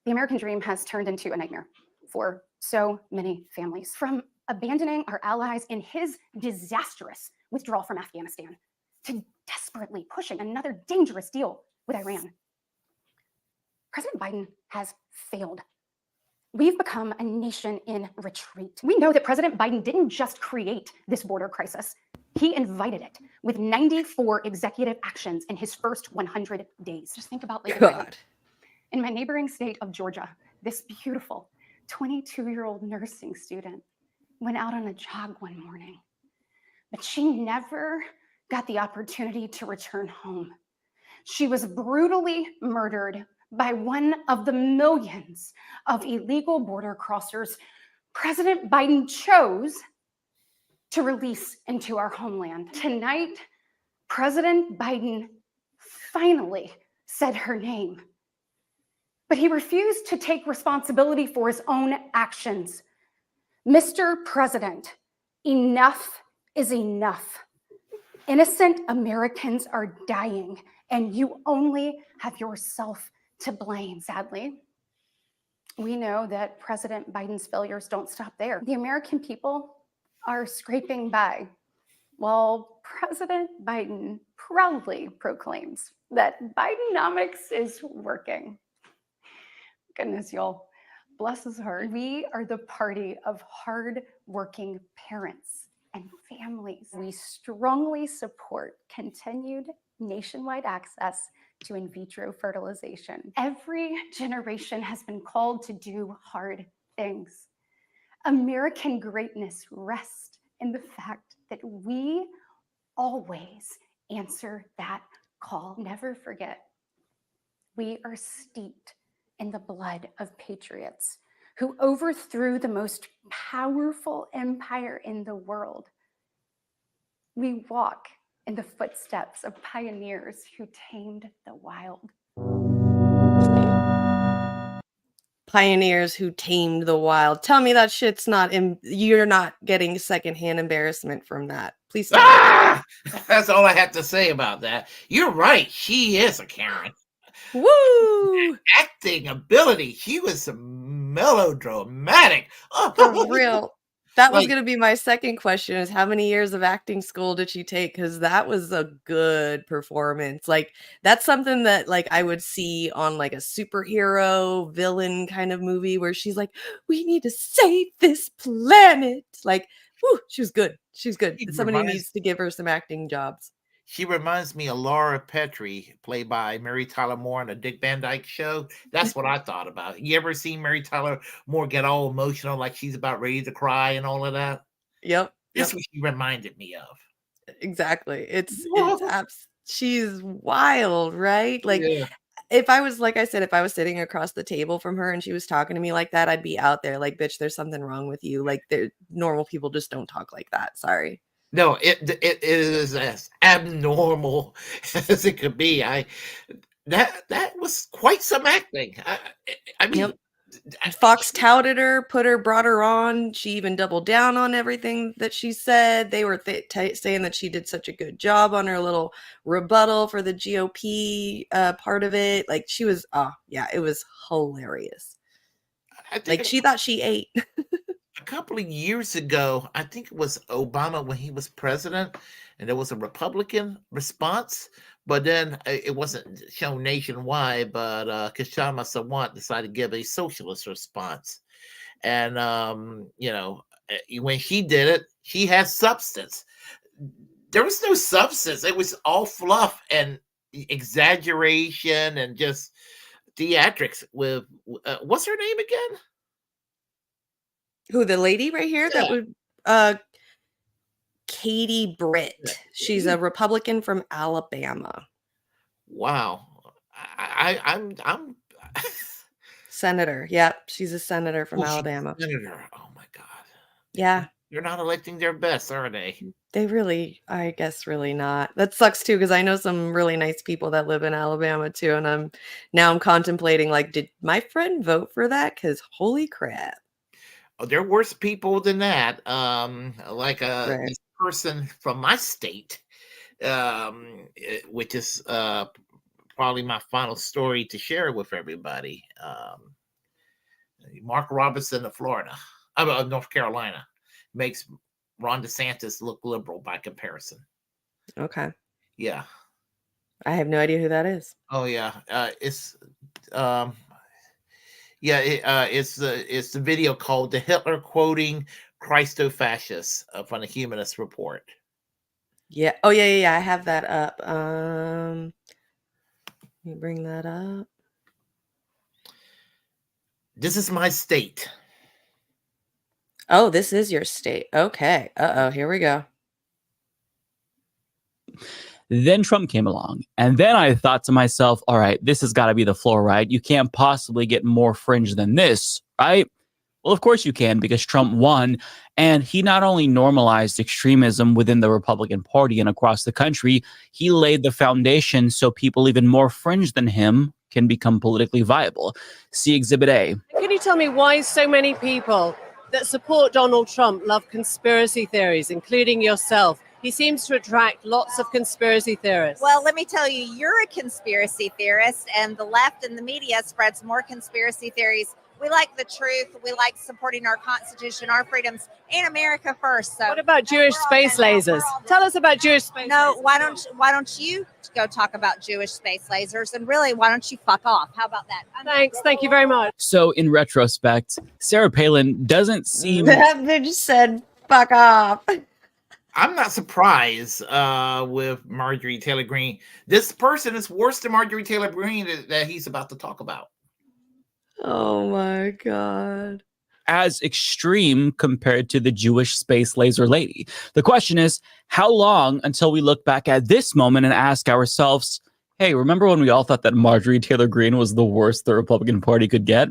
the American dream has turned into a nightmare for so many families. From abandoning our allies in his disastrous withdrawal from Afghanistan to desperately pushing another dangerous deal with Iran. President Biden has failed. We've become a nation in retreat. We know that President Biden didn't just create this border crisis. He invited it with 94 executive actions in his first 100 days. Just think about Lady Biden. In my neighboring state of Georgia, this beautiful 22-year-old nursing student went out on a jog one morning, but she never got the opportunity to return home. She was brutally murdered by one of the millions of illegal border crossers President Biden chose to release into our homeland. Tonight, President Biden finally said her name, but he refused to take responsibility for his own actions. Mr. President, enough is enough. Innocent Americans are dying, and you only have yourself to blame. Sadly, we know that President Biden's failures don't stop there. The American people are scraping by, while President Biden proudly proclaims that Bidenomics is working. Goodness, y'all, bless his heart. We are the party of hard-working parents and families. We strongly support continued nationwide access to in vitro fertilization. Every generation has been called to do hard things. American greatness rests in the fact that we always answer that call. Never forget, we are steeped in the blood of patriots who overthrew the most powerful empire in the world. We walk in the footsteps of pioneers who tamed the wild. Pioneers who tamed the wild. Tell me that shit's not, you're not getting secondhand embarrassment from that. Please stop. Ah! That's all I have to say about that. You're right. She is a Karen. Woo! Acting ability. She was melodramatic. For real. That was Like- going to be my second question is how many years of acting school did she take? Because that was a good performance. Like that's something that like I would see on like a superhero villain kind of movie where she's like, we need to save this planet. Like, whew, she was good. She was good. Somebody needs to give her some acting jobs. She reminds me of Laura Petrie, played by Mary Tyler Moore on the Dick Van Dyke Show. That's what I thought about. You ever seen Mary Tyler Moore get all emotional, like she's about ready to cry and all of that? Yep. That's what she reminded me of. Exactly. She's wild, right? Like Yeah. if I was, like I said, if I was sitting across the table from her and she was talking to me like that, I'd be out there like, bitch, there's something wrong with you. Like normal people just don't talk like that. Sorry. No, it is as abnormal as it could be. That was quite some acting. I mean, Fox touted her, brought her on. She even doubled down on everything that she said. They were saying that she did such a good job on her little rebuttal for the GOP part of it. Like she was, it was hilarious. Like she thought she ate. A couple of years ago, I think it was Obama when he was president, and there was a Republican response, but then it wasn't shown nationwide, but Kshama Sawant decided to give a socialist response. And, when she did it, she had substance. There was no substance. It was all fluff and exaggeration and just theatrics with, what's her name again? Who, the lady right here? Yeah. That would Katie Britt. She's a Republican from Alabama. Wow. I'm Senator. Yep, she's a senator from Alabama. Senator. Oh my God. Yeah. They're not electing their best, are they? They really, I guess, really not. That sucks too, because I know some really nice people that live in Alabama too, and I'm contemplating like, did my friend vote for that? Because holy crap. Oh, there are worse people than that. Like Right. this person from my state, which is probably my final story to share with everybody. Mark Robinson of Florida, North Carolina, makes Ron DeSantis look liberal by comparison. Okay. Yeah. I have no idea who that is. Oh yeah. It's the video called "The Hitler Quoting Christo-Fascists" from the Humanist Report. Yeah. Oh yeah. I have that up. Let me bring that up. This is my state. Oh, this is your state. Okay. Uh-oh, here we go. Then Trump came along. And then I thought to myself, all right, this has got to be the floor, right? You can't possibly get more fringe than this, right? Well, of course you can, because Trump won. And he not only normalized extremism within the Republican Party and across the country, he laid the foundation so people even more fringe than him can become politically viable. See Exhibit A. Can you tell me why so many people that support Donald Trump love conspiracy theories, including yourself? He seems to attract lots of conspiracy theorists. Well, let me tell you, you're a conspiracy theorist, and the left and the media spreads more conspiracy theories. We like the truth. We like supporting our Constitution, our freedoms, and America first. So, what about Jewish space lasers? Tell us about Jewish space. No, why don't you go talk about Jewish space lasers? And really, why don't you fuck off? How about that? Thanks. Thank you very much. So in retrospect, Sarah Palin doesn't seem... They just said, fuck off. I'm not surprised with Marjorie Taylor Greene. This person is worse than Marjorie Taylor Greene that he's about to talk about. Oh my God. As extreme compared to the Jewish space laser lady. The question is, how long until we look back at this moment and ask ourselves, hey, remember when we all thought that Marjorie Taylor Greene was the worst the Republican Party could get?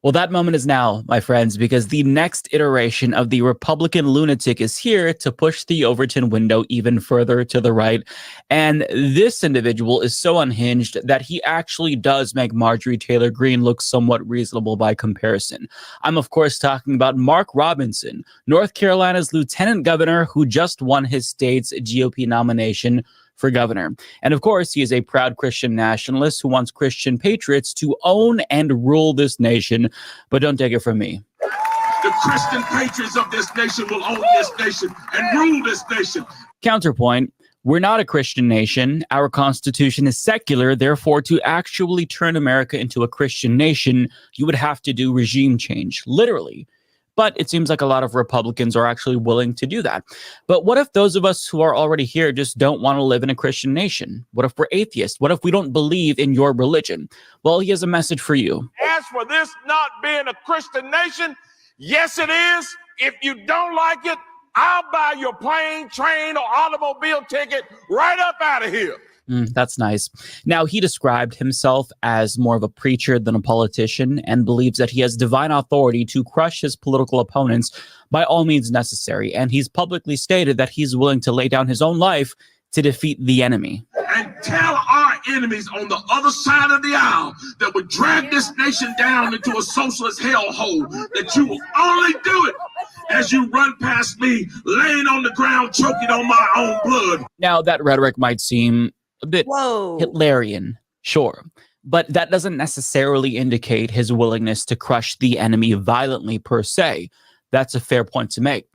Well, that moment is now, my friends, because the next iteration of the Republican lunatic is here to push the Overton window even further to the right. And this individual is so unhinged that he actually does make Marjorie Taylor Greene look somewhat reasonable by comparison. I'm, of course, talking about Mark Robinson, North Carolina's lieutenant governor who just won his state's GOP nomination for governor. And of course, he is a proud Christian nationalist who wants Christian patriots to own and rule this nation. But don't take it from me. The Christian patriots of this nation will own this nation and rule this nation. Counterpoint. We're not a Christian nation. Our constitution is secular. Therefore, to actually turn America into a Christian nation, you would have to do regime change, literally. But it seems like a lot of Republicans are actually willing to do that. But what if those of us who are already here just don't want to live in a Christian nation? What if we're atheists? What if we don't believe in your religion? Well, he has a message for you. As for this not being a Christian nation, yes, it is. If you don't like it, I'll buy your plane, train, or automobile ticket right up out of here. That's nice. Now, he described himself as more of a preacher than a politician and believes that he has divine authority to crush his political opponents by all means necessary. And he's publicly stated that he's willing to lay down his own life to defeat the enemy. And tell our enemies on the other side of the aisle that would drag this nation down into a socialist hellhole that you will only do it as you run past me, laying on the ground, choking on my own blood. Now, that rhetoric might seem a bit Hitlerian, sure, but that doesn't necessarily indicate his willingness to crush the enemy violently per se. That's a fair point to make.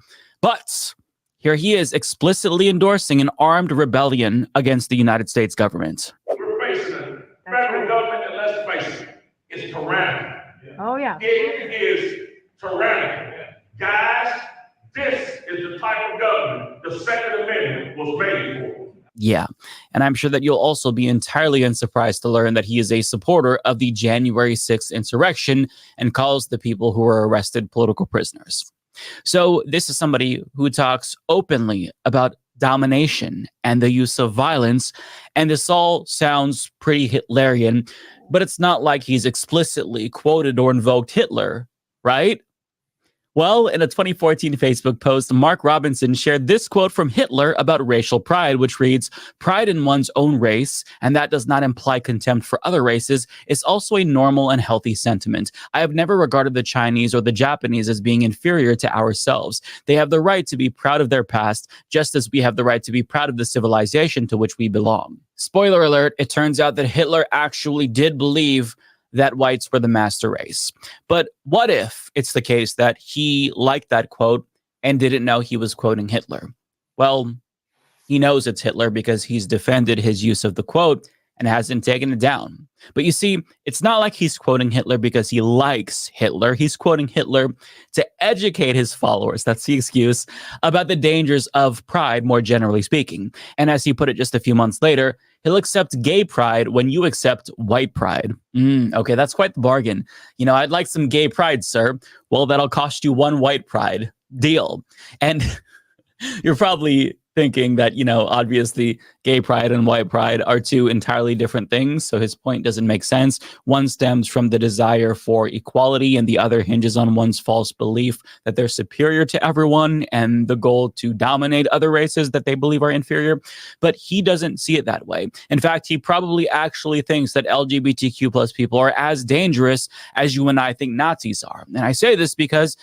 But here he is explicitly endorsing an armed rebellion against the United States government. We're facing a federal government that, let's face it, is tyrannical. Oh, yeah. It is tyrannical. Guys, this is the type of government the Second Amendment was made for. Yeah, and I'm sure that you'll also be entirely unsurprised to learn that he is a supporter of the January 6th insurrection and calls the people who were arrested political prisoners. So this is somebody who talks openly about domination and the use of violence, and this all sounds pretty Hitlerian, but it's not like he's explicitly quoted or invoked Hitler, right? Well, in a 2014 Facebook post, Mark Robinson shared this quote from Hitler about racial pride, which reads, "Pride in one's own race, and that does not imply contempt for other races, is also a normal and healthy sentiment. I have never regarded the Chinese or the Japanese as being inferior to ourselves. They have the right to be proud of their past, just as we have the right to be proud of the civilization to which we belong." Spoiler alert, it turns out that Hitler actually did believe that whites were the master race. But what if it's the case that he liked that quote and didn't know he was quoting Hitler? Well, he knows it's Hitler because he's defended his use of the quote and hasn't taken it down. But you see, it's not like he's quoting Hitler because he likes Hitler. He's quoting Hitler to educate his followers, that's the excuse, about the dangers of pride, more generally speaking. And as he put it just a few months later, he'll accept gay pride when you accept white pride. Okay, that's quite the bargain. You know, I'd like some gay pride, sir. Well, that'll cost you one white pride. Deal. And you're probably thinking that, you know, obviously gay pride and white pride are two entirely different things. So his point doesn't make sense. One stems from the desire for equality and the other hinges on one's false belief that they're superior to everyone and the goal to dominate other races that they believe are inferior. But he doesn't see it that way. In fact, he probably actually thinks that LGBTQ plus people are as dangerous as you and I think Nazis are. And I say this because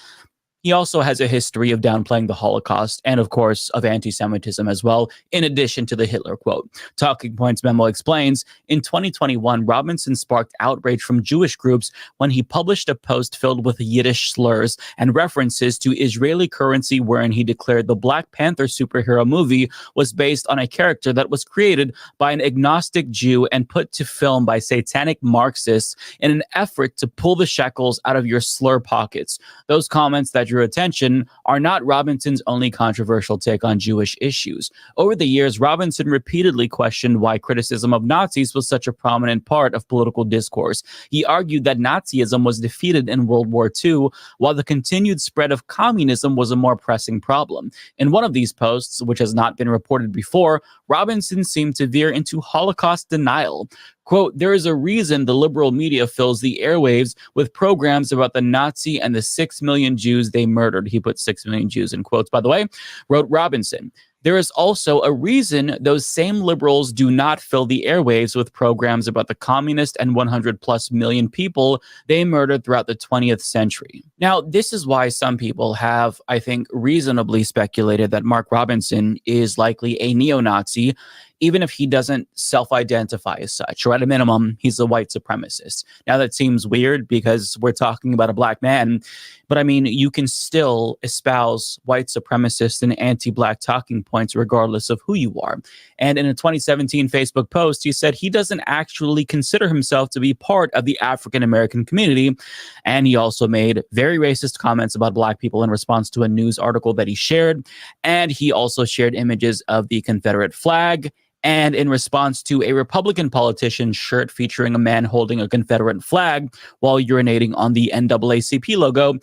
he also has a history of downplaying the Holocaust and, of course, of anti-Semitism as well, in addition to the Hitler quote. Talking Points memo explains, in 2021, Robinson sparked outrage from Jewish groups when he published a post filled with Yiddish slurs and references to Israeli currency, wherein he declared the Black Panther superhero movie was based on a character that was created by an agnostic Jew and put to film by satanic Marxists in an effort to pull the shekels out of your slur pockets. Those comments that your attention are not Robinson's only controversial take on Jewish issues. Over the years, Robinson repeatedly questioned why criticism of Nazis was such a prominent part of political discourse. He argued that Nazism was defeated in World War II, while the continued spread of communism was a more pressing problem. In one of these posts, which has not been reported before, Robinson seemed to veer into Holocaust denial. Quote, "There is a reason the liberal media fills the airwaves with programs about the Nazi and the 6 million Jews they murdered." He put 6 million Jews in quotes, by the way, wrote Robinson. There is also a reason those same liberals do not fill the airwaves with programs about the communist and 100 plus million people they murdered throughout the 20th century. Now, this is why some people have, I think, reasonably speculated that Mark Robinson is likely a neo-Nazi, even if he doesn't self-identify as such, or at a minimum, he's a white supremacist. Now, that seems weird because we're talking about a black man, but I mean, you can still espouse white supremacist and anti-black talking points regardless of who you are. And in a 2017 Facebook post, he said he doesn't actually consider himself to be part of the African-American community. And he also made very racist comments about black people in response to a news article that he shared. And he also shared images of the Confederate flag. And in response to a Republican politician's shirt featuring a man holding a Confederate flag while urinating on the NAACP logo,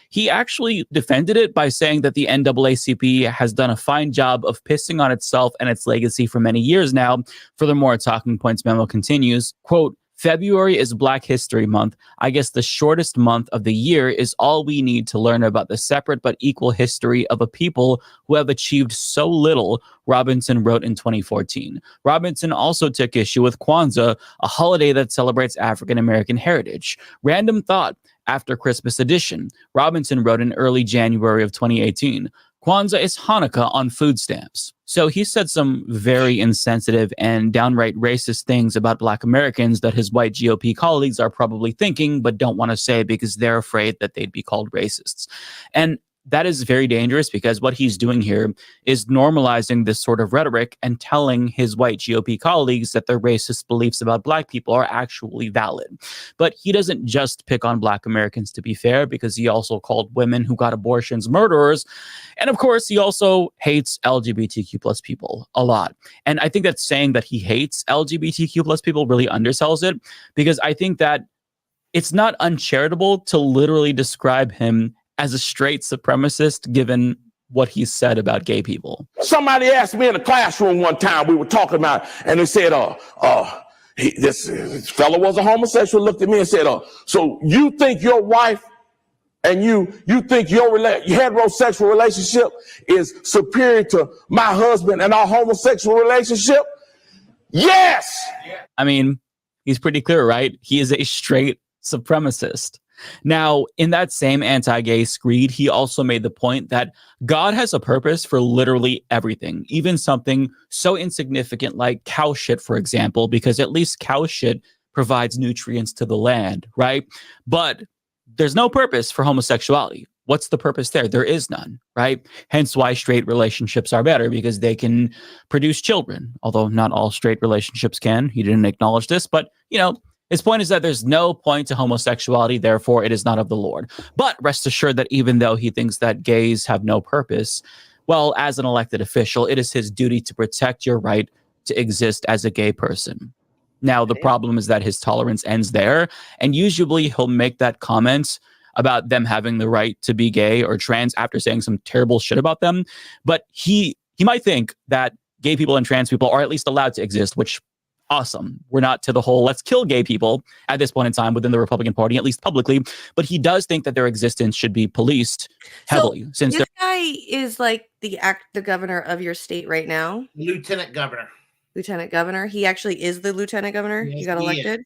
he actually defended it by saying that the NAACP has done a fine job of pissing on itself and its legacy for many years now. Furthermore, Talking Points memo continues, quote, February is Black History Month. I guess the shortest month of the year is all we need to learn about the separate but equal history of a people who have achieved so little, Robinson wrote in 2014. Robinson also took issue with Kwanzaa, a holiday that celebrates African American heritage. Random thought, after Christmas edition, Robinson wrote in early January of 2018. Kwanzaa is Hanukkah on food stamps. So he said some very insensitive and downright racist things about Black Americans that his white GOP colleagues are probably thinking but don't want to say because they're afraid that they'd be called racists. And that is very dangerous because what he's doing here is normalizing this sort of rhetoric and telling his white GOP colleagues that their racist beliefs about Black people are actually valid. But he doesn't just pick on Black Americans, to be fair, because he also called women who got abortions murderers. And of course, he also hates LGBTQ plus people a lot. And I think that saying that he hates LGBTQ plus people really undersells it, because I think that it's not uncharitable to literally describe him as a straight supremacist, given what he said about gay people. Somebody asked me in the classroom one time, we were talking about, and they said, this fellow was a homosexual, looked at me and said, so you think your wife and you think your heterosexual relationship is superior to my husband and our homosexual relationship? Yes! I mean, he's pretty clear, right? He is a straight supremacist. Now, in that same anti-gay screed, he also made the point that God has a purpose for literally everything, even something so insignificant like cow shit, for example, because at least cow shit provides nutrients to the land, right? But there's no purpose for homosexuality. What's the purpose there? There is none, right? Hence why straight relationships are better, because they can produce children, although not all straight relationships can. He didn't acknowledge this, but, you know, his point is that there's no point to homosexuality, therefore it is not of the Lord. But rest assured that even though he thinks that gays have no purpose, well, as an elected official, it is his duty to protect your right to exist as a gay person. Now, the problem is that his tolerance ends there, and usually he'll make that comment about them having the right to be gay or trans after saying some terrible shit about them. But he might think that gay people and trans people are at least allowed to exist, which awesome. We're not to the whole let's kill gay people at this point in time within the Republican Party, at least publicly. But he does think that their existence should be policed heavily. So this guy is like the governor of your state right now. Lieutenant governor. Lieutenant governor. He actually is the lieutenant governor. Yes, he got elected.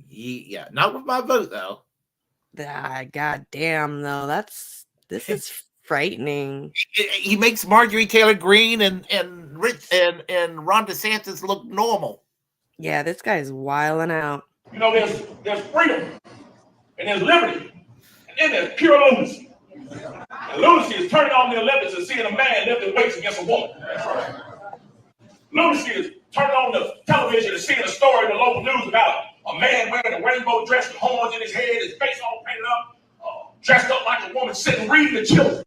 Yeah, not with my vote though. God damn though. This is frightening. He makes Marjorie Taylor Greene and Ron DeSantis look normal. Yeah, this guy's wilding out. You know, there's freedom and there's liberty, and then there's pure lunacy. And lunacy is turning on the Olympics and seeing a man lift his weights against a woman. That's right. Lunacy is turning on the television and seeing a story in the local news about a man wearing a rainbow dress with horns in his head, his face all painted up, dressed up like a woman, sitting reading to children.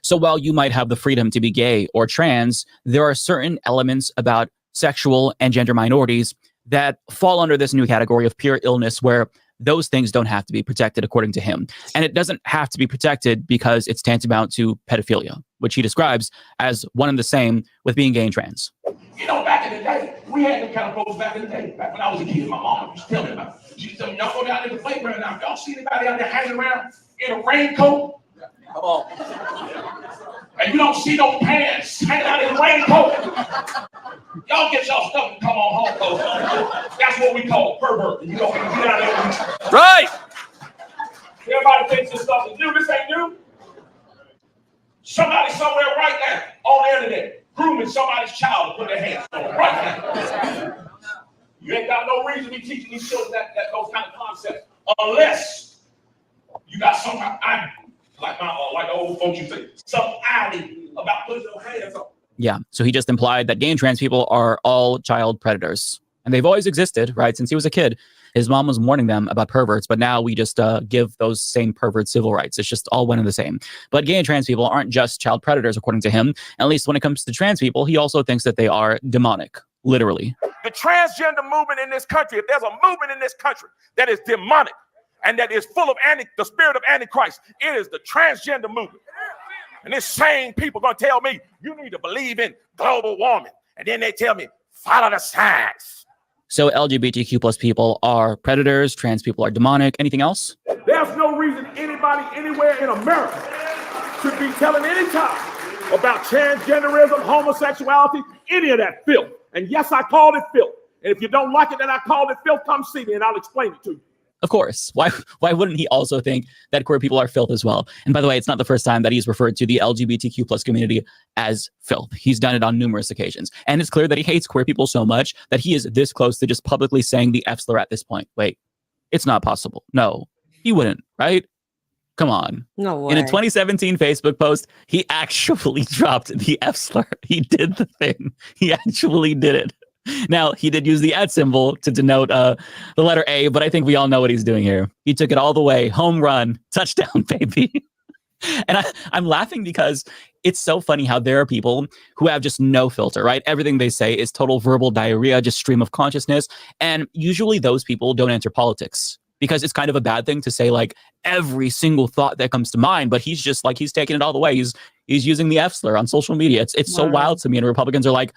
So while you might have the freedom to be gay or trans, there are certain elements about sexual and gender minorities that fall under this new category of pure illness, where those things don't have to be protected according to him. And it doesn't have to be protected because it's tantamount to pedophilia, which he describes as one and the same with being gay and trans. You know, back in the day, we had them kind of folks back in the day. Back when I was a kid, my mom used to tell me about it. She used to tell me, y'all go down in the playground now. Y'all see anybody out there hanging around in a raincoat? Come on. and you don't see no pants hanging out in the raincoat, y'all get y'all stuff and come on home, folks. That's what we call pervert. You don't get out of there. Right. Everybody thinks this stuff is new. This ain't new. Somebody somewhere right now on the internet grooming somebody's child to put their hands on right now. You ain't got no reason to be teaching these children those kind of concepts unless you got some like the old folks you say, some idea about putting your hands on. Yeah. So he just implied that gay and trans people are all child predators. And they've always existed, right? Since he was a kid. His mom was warning them about perverts, but now we just give those same perverts civil rights. It's just all one and the same. But gay and trans people aren't just child predators, according to him. At least when it comes to trans people, he also thinks that they are demonic, literally. The transgender movement in this country, if there's a movement in this country that is demonic and that is full of the spirit of Antichrist, it is the transgender movement. And this same people going to tell me, you need to believe in global warming. And then they tell me, follow the science. So LGBTQ plus people are predators, trans people are demonic. Anything else? There's no reason anybody anywhere in America should be telling any time about transgenderism, homosexuality, any of that filth. And yes, I called it filth. And if you don't like it that I called it filth, come see me and I'll explain it to you. Of course. Why wouldn't he also think that queer people are filth as well? And by the way, it's not the first time that he's referred to the LGBTQ plus community as filth. He's done it on numerous occasions. And it's clear that he hates queer people so much that he is this close to just publicly saying the F slur at this point. Wait, it's not possible. No, he wouldn't, right? Come on. No way. In a 2017 Facebook post, he actually dropped the F slur. He did the thing. He actually did it. Now, he did use the @ symbol to denote the letter A, but I think we all know what he's doing here. He took it all the way. Home run. Touchdown, baby. And I'm laughing because it's so funny how there are people who have just no filter, right? Everything they say is total verbal diarrhea, just stream of consciousness. And usually those people don't enter politics because it's kind of a bad thing to say like every single thought that comes to mind. But he's just like, he's taking it all the way. He's using the F slur on social media. It's so wild to me. And Republicans are like,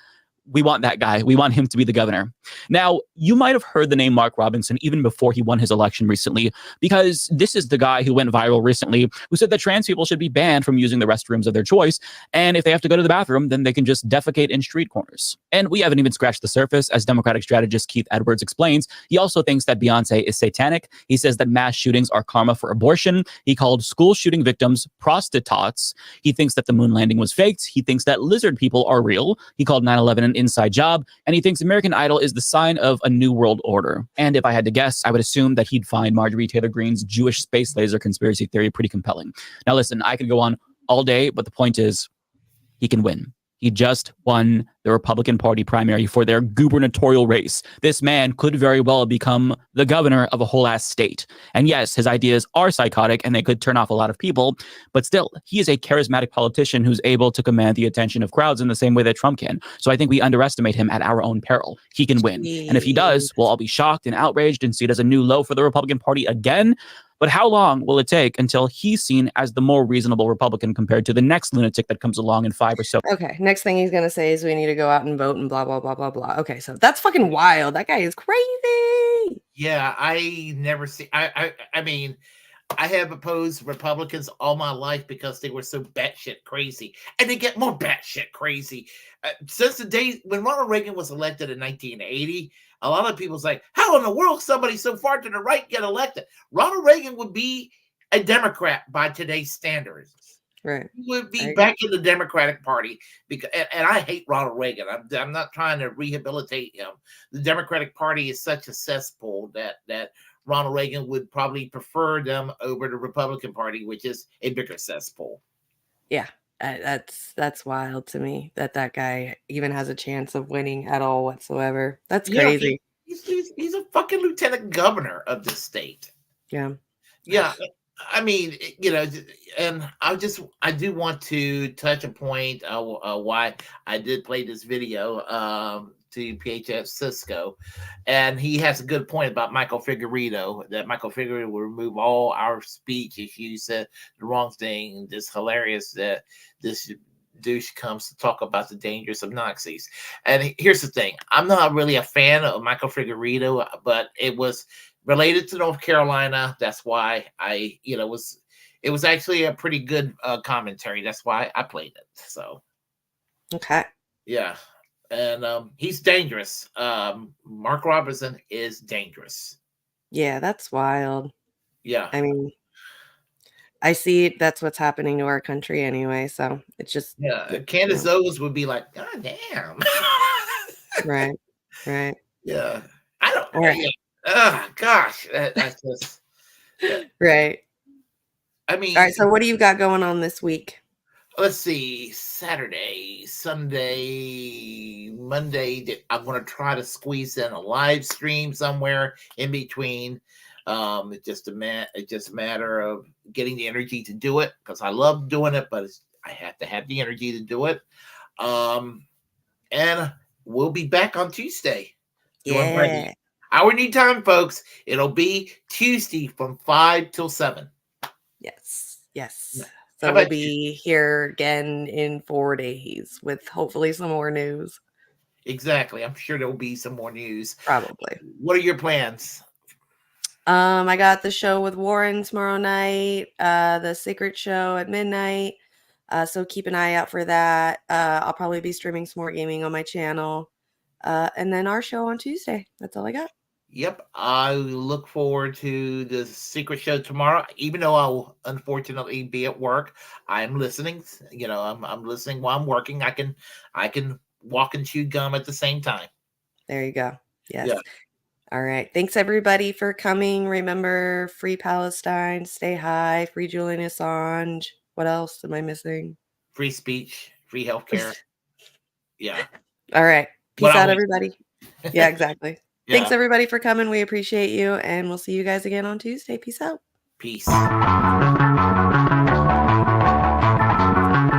we want that guy. We want him to be the governor. Now, you might have heard the name Mark Robinson even before he won his election recently, because this is the guy who went viral recently, who said that trans people should be banned from using the restrooms of their choice. And if they have to go to the bathroom, then they can just defecate in street corners. And we haven't even scratched the surface. As Democratic strategist Keith Edwards explains, he also thinks that Beyonce is satanic. He says that mass shootings are karma for abortion. He called school shooting victims prostitutes. He thinks that the moon landing was faked. He thinks that lizard people are real. He called 9/11 an inside job, and he thinks American Idol is the sign of a new world order. And if I had to guess, I would assume that he'd find Marjorie Taylor Greene's Jewish space laser conspiracy theory pretty compelling. Now listen, I could go on all day, but the point is, he can win. He just won the Republican Party primary for their gubernatorial race. This man could very well become the governor of a whole ass state. And yes, his ideas are psychotic and they could turn off a lot of people, but still, he is a charismatic politician who's able to command the attention of crowds in the same way that Trump can. So I think we underestimate him at our own peril. He can win. And if he does, we'll all be shocked and outraged and see it as a new low for the Republican Party again. But how long will it take until he's seen as the more reasonable Republican compared to the next lunatic that comes along in 5 or so? Okay, next thing he's going to say is we need to go out and vote and blah, blah, blah, blah, blah. Okay, so that's fucking wild. That guy is crazy. Yeah, I never see. I mean, I have opposed Republicans all my life because they were so batshit crazy. And they get more batshit crazy. Since the day when Ronald Reagan was elected in 1980, a lot of people's like, how in the world somebody so far to the right get elected? Ronald Reagan would be a Democrat by today's standards. Right. He would be back in the Democratic Party. Because, and I hate Ronald Reagan. I'm not trying to rehabilitate him. The Democratic Party is such a cesspool that Ronald Reagan would probably prefer them over the Republican Party, which is a bigger cesspool. Yeah. That's wild to me that guy even has a chance of winning at all whatsoever. That's crazy. Yeah, he's a fucking lieutenant governor of the state. Yeah. Yeah. I mean, you know, and I do want to touch a point why I did play this video to PHS Cisco, and he has a good point about Michael Figueredo, that Michael Figueredo will remove all our speech if you said the wrong thing. It's hilarious that this douche comes to talk about the dangers of Nazis. And here's the thing. I'm not really a fan of Michael Figueredo, but it was related to North Carolina. That's why it it was actually a pretty good commentary. That's why I played it. So Okay. yeah, and he's dangerous. Mark Robertson is dangerous. Yeah, that's wild. Yeah. I mean, I see that's what's happening to our country anyway. So it's just Candace Owens would be like, God damn. Right. Right. Yeah. I don't. All right. Yeah. Oh gosh, that's just Right. I mean, all right. So what do you got going on this week? let's see, Saturday, Sunday, Monday. I'm going to try to squeeze in a live stream somewhere in between. It's just a matter of getting the energy to do it, because I love doing it, but I have to have the energy to do it. And we'll be back on Tuesday. Yeah. Our new time, folks. It'll be Tuesday from 5 till 7. Yes. Yes. Yeah. So How we'll about be here again in 4 days with hopefully some more news. Exactly. I'm sure there'll be some more news. Probably. What are your plans? I got the show with Warren tomorrow night, the Secret Show at midnight. So keep an eye out for that. I'll probably be streaming some more gaming on my channel. And then our show on Tuesday. That's all I got. Yep. I look forward to the Secret Show tomorrow. Even though I'll unfortunately be at work, I'm listening. You know, I'm listening while I'm working. I can walk and chew gum at the same time. There you go. Yes. Yeah. All right. Thanks everybody for coming. Remember, free Palestine, stay high, free Julian Assange. What else am I missing? Free speech, free healthcare. Yeah. All right. Peace What out, I- everybody. Yeah, exactly. Yeah. Thanks everybody for coming. We appreciate you, and we'll see you guys again on Tuesday. Peace out. Peace.